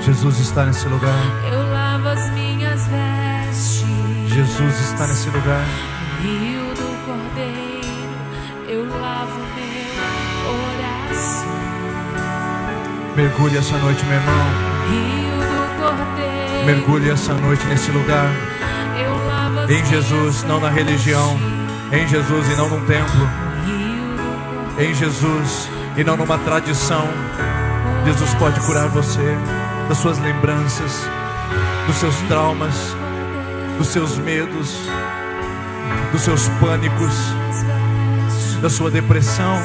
Jesus está nesse lugar. eu lavo as minhas vestes. Jesus está nesse lugar. No rio do Cordeiro, eu lavo meu coração. Mergulhe essa noite, meu irmão. Rio do Cordeiro, Mergulhe essa noite nesse lugar. eu lavo as Em Jesus, não na religião. Em Jesus e não num templo. Em Jesus e não numa tradição. Jesus pode curar você das suas lembranças, dos seus traumas, dos seus medos, dos seus pânicos, da sua depressão,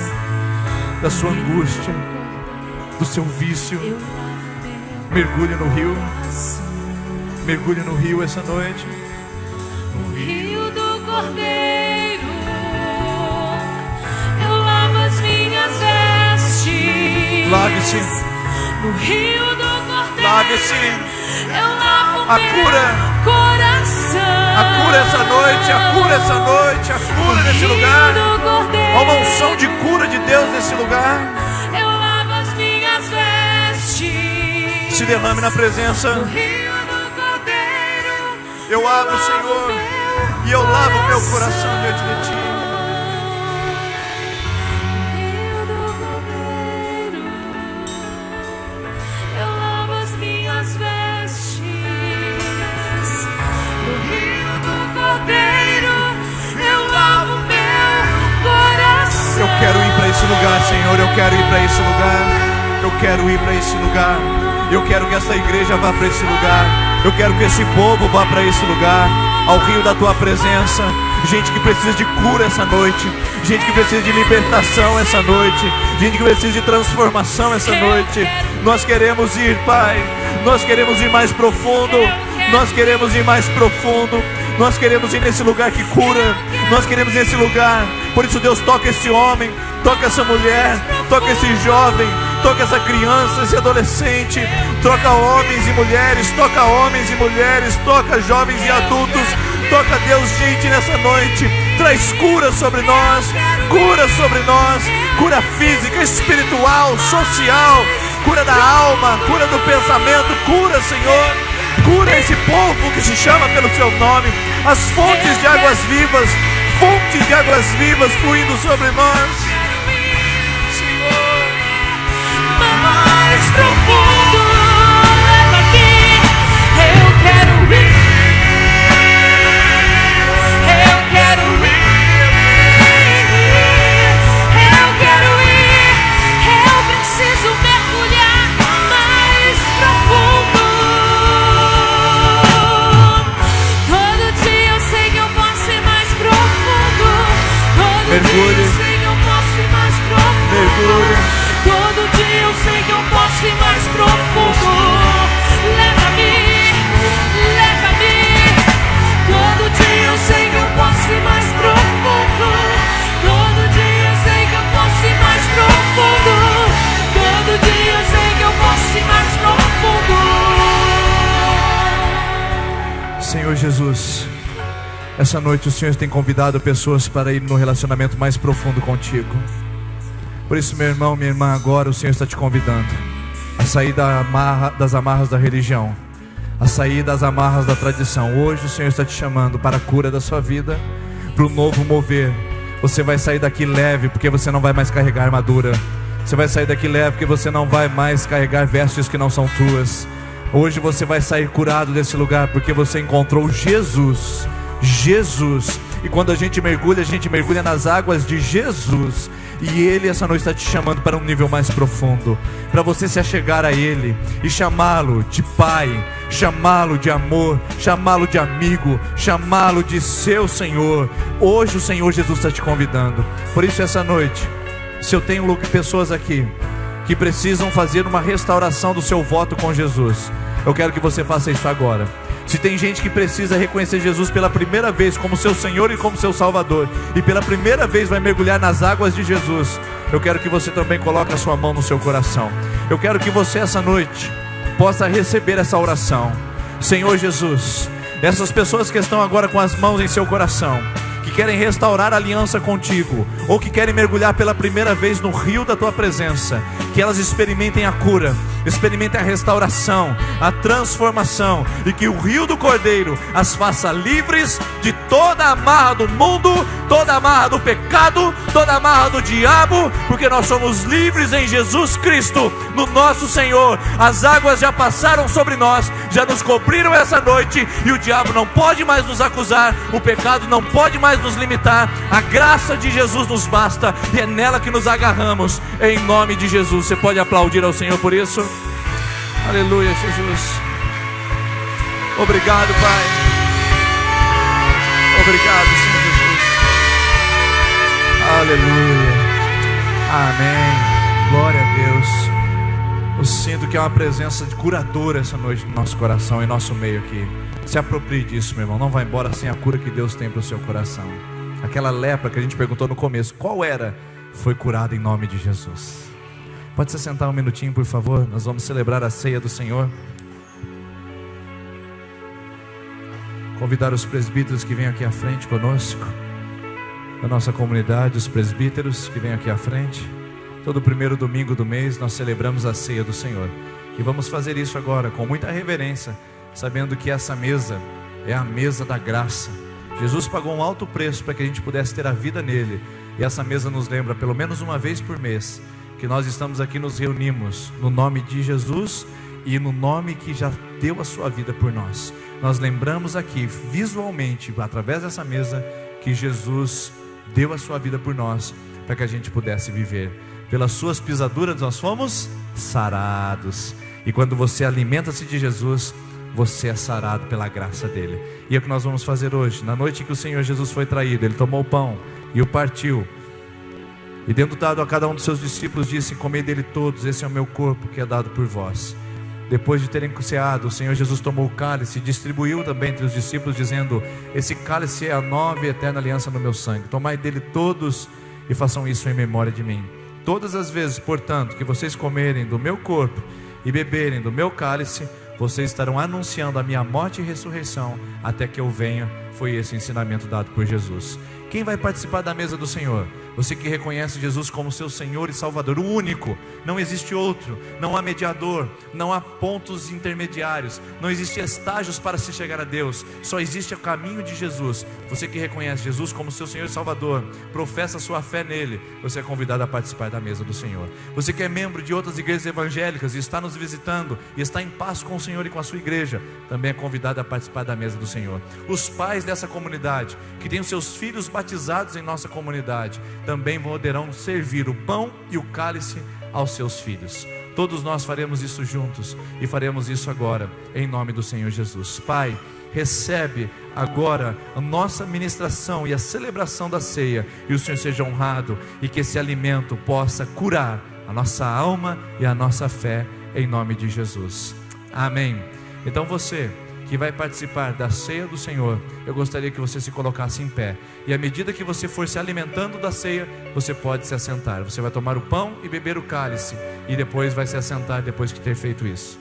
da sua angústia, do seu vício. Mergulhe no rio. Mergulhe no rio essa noite. No rio do Cordeiro eu lavo as minhas vestes. Lave-se. No rio do Cordeiro Lave-se. eu lavo A meu cura. coração. A cura essa noite, a cura essa noite, a cura nesse lugar. Há uma unção de cura de Deus nesse lugar. Eu lavo as minhas vestes. Se derrame na presença. No rio do Cordeiro Eu abro, Senhor, e eu lavo o meu coração diante de Ti. No rio do Cordeiro eu lavo as minhas vestes. No rio do Cordeiro eu lavo meu coração. Eu quero ir para esse lugar, Senhor, eu quero ir para esse lugar. Eu quero ir para esse lugar. Eu quero que essa igreja vá para esse lugar. Eu quero que esse povo vá para esse lugar, ao rio da Tua presença. Gente que precisa de cura essa noite. Gente que precisa de libertação essa noite. Gente que precisa de transformação essa noite. Nós queremos ir, Pai. Nós queremos ir mais profundo. Nós queremos ir mais profundo. Nós queremos ir nesse lugar que cura. Nós queremos ir nesse lugar. Por isso, Deus, toca esse homem, toca essa mulher, toca esse jovem, toca essa criança, esse adolescente. Toca homens e mulheres, toca homens e mulheres, toca jovens e adultos. Toca, Deus, gente, nessa noite. Traz cura sobre nós, cura sobre nós. Cura física, espiritual, social. Cura da alma, cura do pensamento. Cura, Senhor. Cura esse povo que se chama pelo Seu nome. As fontes de águas vivas fluindo sobre nós. Senhor Jesus, essa noite o Senhor tem convidado pessoas para ir no relacionamento mais profundo contigo. Por isso, meu irmão, minha irmã, agora o Senhor está te convidando a sair das amarras da religião, a sair das amarras da tradição. Hoje o Senhor está te chamando para a cura da sua vida, para o novo mover. Você vai sair daqui leve, porque você não vai mais carregar armadura. Você vai sair daqui leve, porque você não vai mais carregar vestes que não são tuas. Hoje você vai sair curado desse lugar, porque você encontrou Jesus. Jesus. E quando a gente mergulha nas águas de Jesus. E Ele essa noite está te chamando para um nível mais profundo, para você se achegar a Ele e chamá-lo de Pai, chamá-lo de amor, chamá-lo de amigo, chamá-lo de seu Senhor. Hoje o Senhor Jesus está te convidando. Por isso essa noite, se eu tenho pessoas aqui que precisam fazer uma restauração do seu voto com Jesus, eu quero que você faça isso agora. Se tem gente que precisa reconhecer Jesus pela primeira vez como seu Senhor e como seu Salvador, e pela primeira vez vai mergulhar nas águas de Jesus, eu quero que você também coloque a sua mão no seu coração. Eu quero que você essa noite possa receber essa oração. Senhor Jesus, essas pessoas que estão agora com as mãos em seu coração, que querem restaurar a aliança contigo, ou que querem mergulhar pela primeira vez no rio da tua presença, que elas experimentem a cura, experimentem a restauração, a transformação, e que o rio do Cordeiro as faça livres de toda a amarra do mundo, toda a amarra do pecado, toda a amarra do diabo, porque nós somos livres em Jesus Cristo, no nosso Senhor. As águas já passaram sobre nós, já nos cobriram essa noite, e o diabo não pode mais nos acusar, o pecado não pode mais nos limitar. A graça de Jesus nos basta, e é nela que nos agarramos, em nome de Jesus. Você pode aplaudir ao Senhor por isso? Aleluia, Jesus. Obrigado, Pai. Obrigado, Senhor Jesus. Aleluia. Amém. Glória a Deus. Eu sinto que há uma presença de curadora essa noite no nosso coração, em nosso meio aqui. Se aproprie disso, meu irmão. Não vai embora sem a cura que Deus tem para o seu coração. Aquela lepra que a gente perguntou no começo, qual era? Foi curada em nome de Jesus. Pode se sentar um minutinho, por favor. Nós vamos celebrar a ceia do Senhor. Convidar os presbíteros que vêm aqui à frente conosco, da nossa comunidade, os presbíteros que vêm aqui à frente. Todo primeiro domingo do mês nós celebramos a ceia do Senhor. E vamos fazer isso agora com muita reverência, sabendo que essa mesa é a mesa da graça. Jesus pagou um alto preço para que a gente pudesse ter a vida nele. E essa mesa nos lembra, pelo menos uma vez por mês, que nós estamos aqui, nos reunimos no nome de Jesus e no nome que já deu a sua vida por nós. Nós lembramos aqui, visualmente, através dessa mesa, que Jesus deu a sua vida por nós, para que a gente pudesse viver. Pelas suas pisaduras nós fomos sarados. E quando você alimenta-se de Jesus, você é sarado pela graça dele. E é o que nós vamos fazer hoje. Na noite que o Senhor Jesus foi traído, ele tomou o pão e o partiu, e tendo dado a cada um dos seus discípulos, disse: comei dele todos, esse é o meu corpo que é dado por vós. Depois de terem ceado, o Senhor Jesus tomou o cálice e distribuiu também entre os discípulos, dizendo: esse cálice é a nova e eterna aliança no meu sangue. Tomai dele todos e façam isso em memória de mim. Todas as vezes, portanto, que vocês comerem do meu corpo e beberem do meu cálice, vocês estarão anunciando a minha morte e ressurreição até que eu venha. Foi esse o ensinamento dado por Jesus. Quem vai participar da mesa do Senhor? Você que reconhece Jesus como seu Senhor e Salvador, o único, não existe outro, não há mediador, não há pontos intermediários, não existem estágios para se chegar a Deus, só existe o caminho de Jesus. Você que reconhece Jesus como seu Senhor e Salvador, professa sua fé nele, você é convidado a participar da mesa do Senhor. Você que é membro de outras igrejas evangélicas e está nos visitando e está em paz com o Senhor e com a sua igreja, também é convidado a participar da mesa do Senhor. Os pais dessa comunidade, que têm os seus filhos batizados em nossa comunidade, também poderão servir o pão e o cálice aos seus filhos. Todos nós faremos isso juntos e faremos isso agora, em nome do Senhor Jesus. Pai, recebe agora a nossa ministração e a celebração da ceia, e o Senhor seja honrado, e que esse alimento possa curar a nossa alma e a nossa fé, em nome de Jesus. Amém. Então você que vai participar da ceia do Senhor, eu gostaria que você se colocasse em pé, e à medida que você for se alimentando da ceia, você pode se assentar. Você vai tomar o pão e beber o cálice, e depois vai se assentar depois que ter feito isso.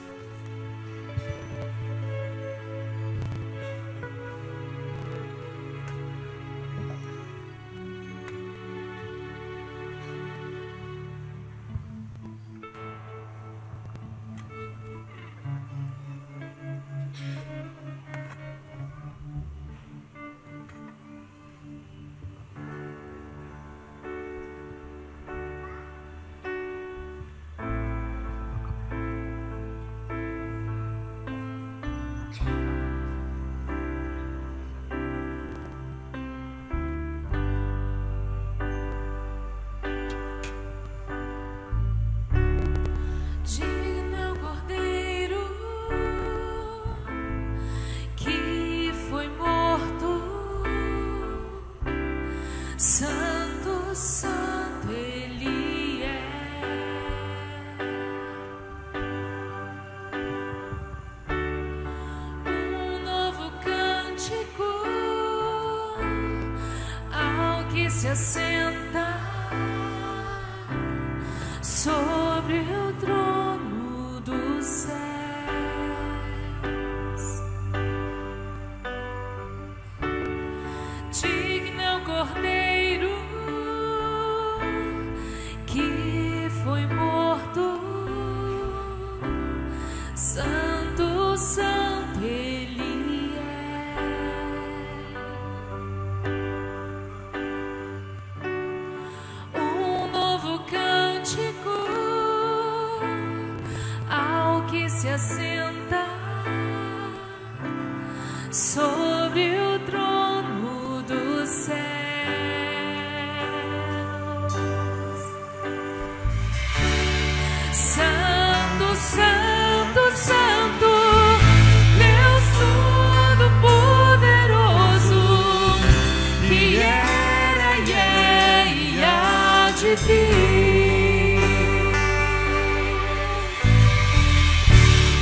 se assenta sobre o trono dos céus. Digno é o Cordeiro que foi morto, santo, santo Ele é. Um novo cântico ao que se assenta sobre o trono dos céus. Santo, santo, santo, Deus Todo-Poderoso, que era e é e há de vir.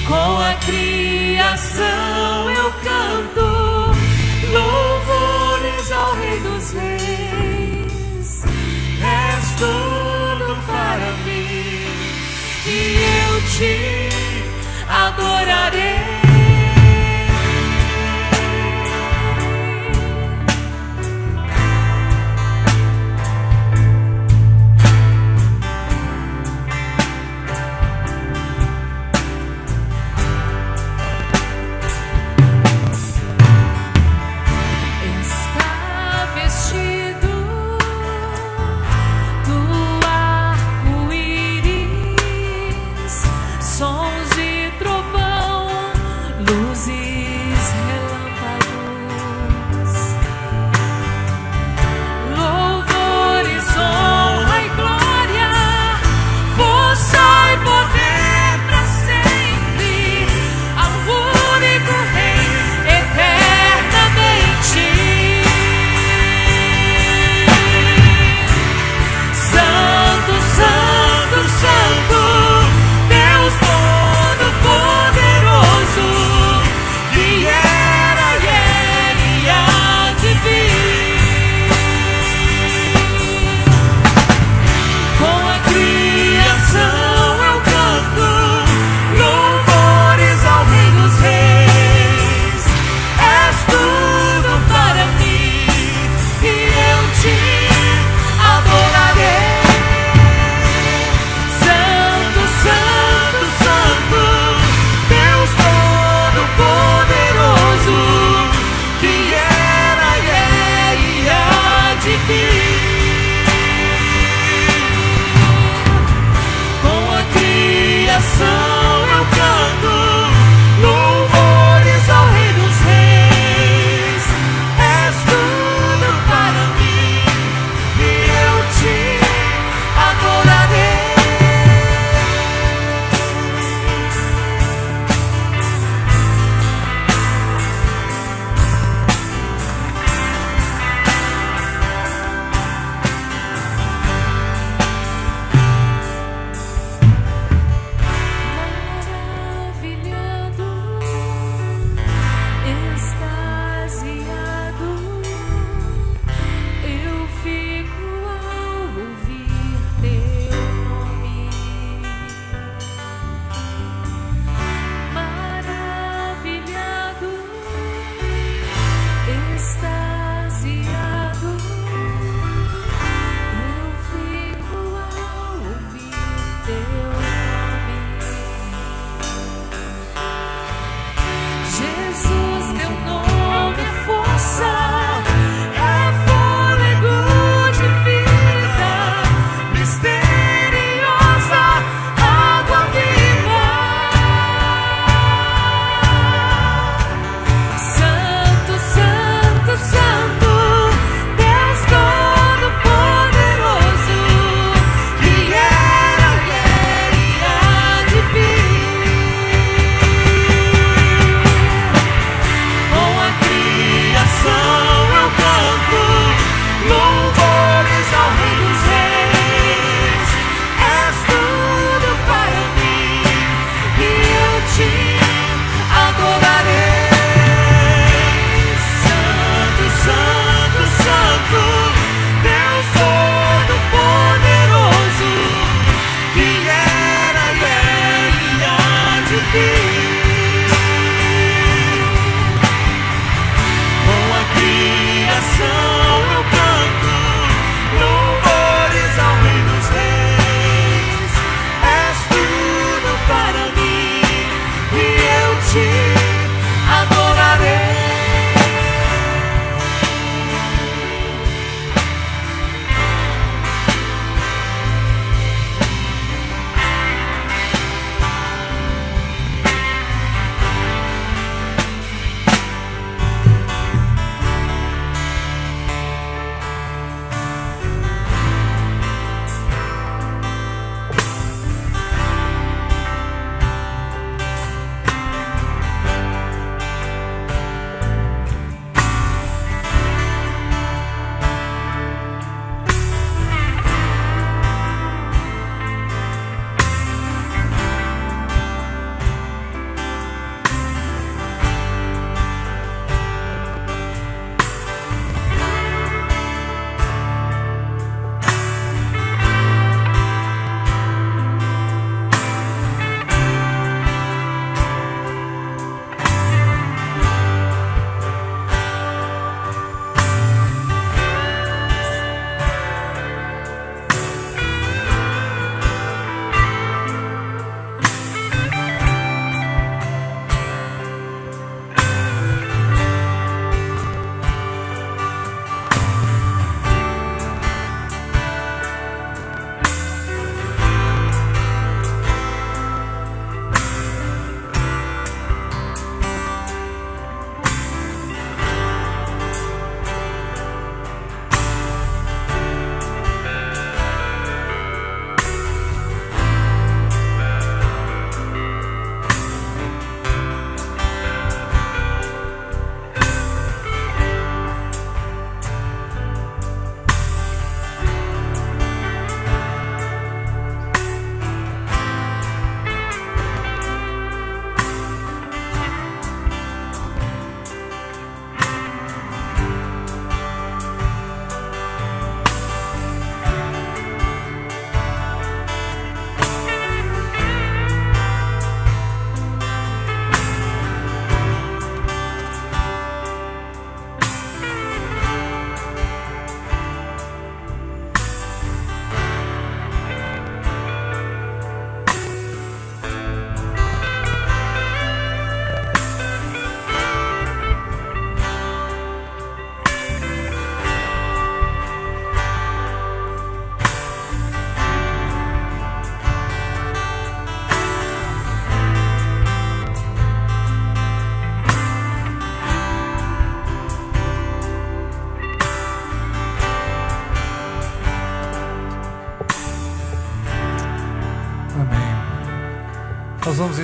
Com a criação eu canto louvores ao Rei dos Reis. És tudo para mim e eu te adorarei. Está vestido do arco-íris,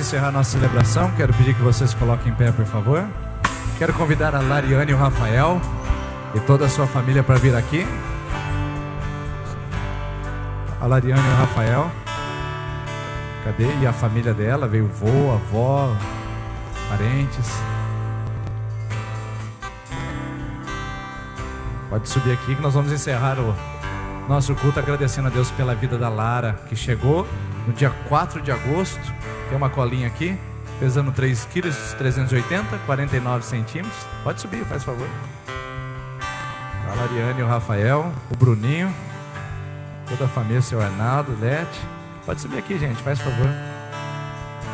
encerrar nossa celebração. Quero pedir que vocês coloquem em pé, por favor. Quero convidar a Lariane e o Rafael e toda a sua família para vir aqui. A Lariane e o Rafael. Cadê? E a família dela, veio o vô, a avó, parentes. Pode subir aqui que nós vamos encerrar o nosso culto agradecendo a Deus pela vida da Lara, que chegou no dia 4 de agosto. Tem uma colinha aqui, pesando 3 kg, 380, 49 centímetros. Pode subir, faz favor. A Lariane e o Rafael, o Bruninho, toda a família, o seu Arnaldo, Lete. Pode subir aqui, gente, faz favor.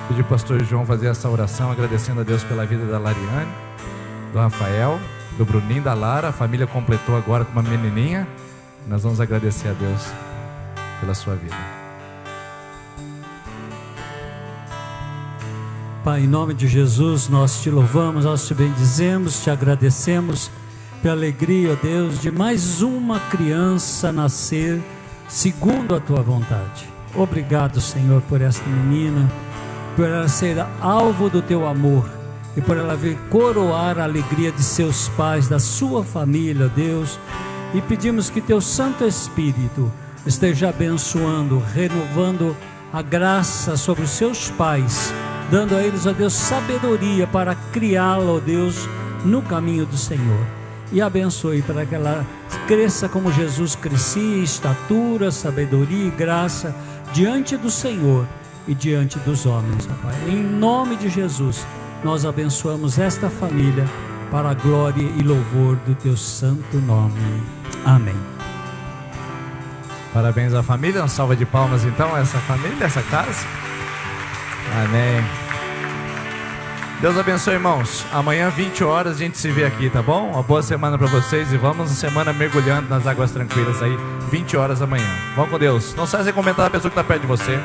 Pedir o pastor João fazer essa oração, agradecendo a Deus pela vida da Lariane, do Rafael, do Bruninho, da Lara. A família completou agora com uma menininha. Nós vamos agradecer a Deus pela sua vida. Pai, em nome de Jesus, nós te louvamos, nós te bendizemos, te agradecemos pela alegria, ó Deus, de mais uma criança nascer segundo a tua vontade. Obrigado, Senhor, por esta menina, por ela ser alvo do teu amor e por ela vir coroar a alegria de seus pais, da sua família, Deus. E pedimos que teu Santo Espírito esteja abençoando, renovando a graça sobre os seus pais, dando a eles, ó Deus, sabedoria para criá-la, ó Deus, no caminho do Senhor. E abençoe para que ela cresça como Jesus crescia, estatura, sabedoria e graça diante do Senhor e diante dos homens, ó Pai. Em nome de Jesus, nós abençoamos esta família para a glória e louvor do teu santo nome. Amém. Parabéns à família, uma salva de palmas então a essa família, essa casa. Amém. Deus abençoe, irmãos. Amanhã 20 horas a gente se vê aqui, tá bom? Uma boa semana para vocês e vamos uma semana mergulhando nas águas tranquilas aí, 20 horas amanhã. Vamos com Deus. Não saia sem comentar a pessoa que está perto de você.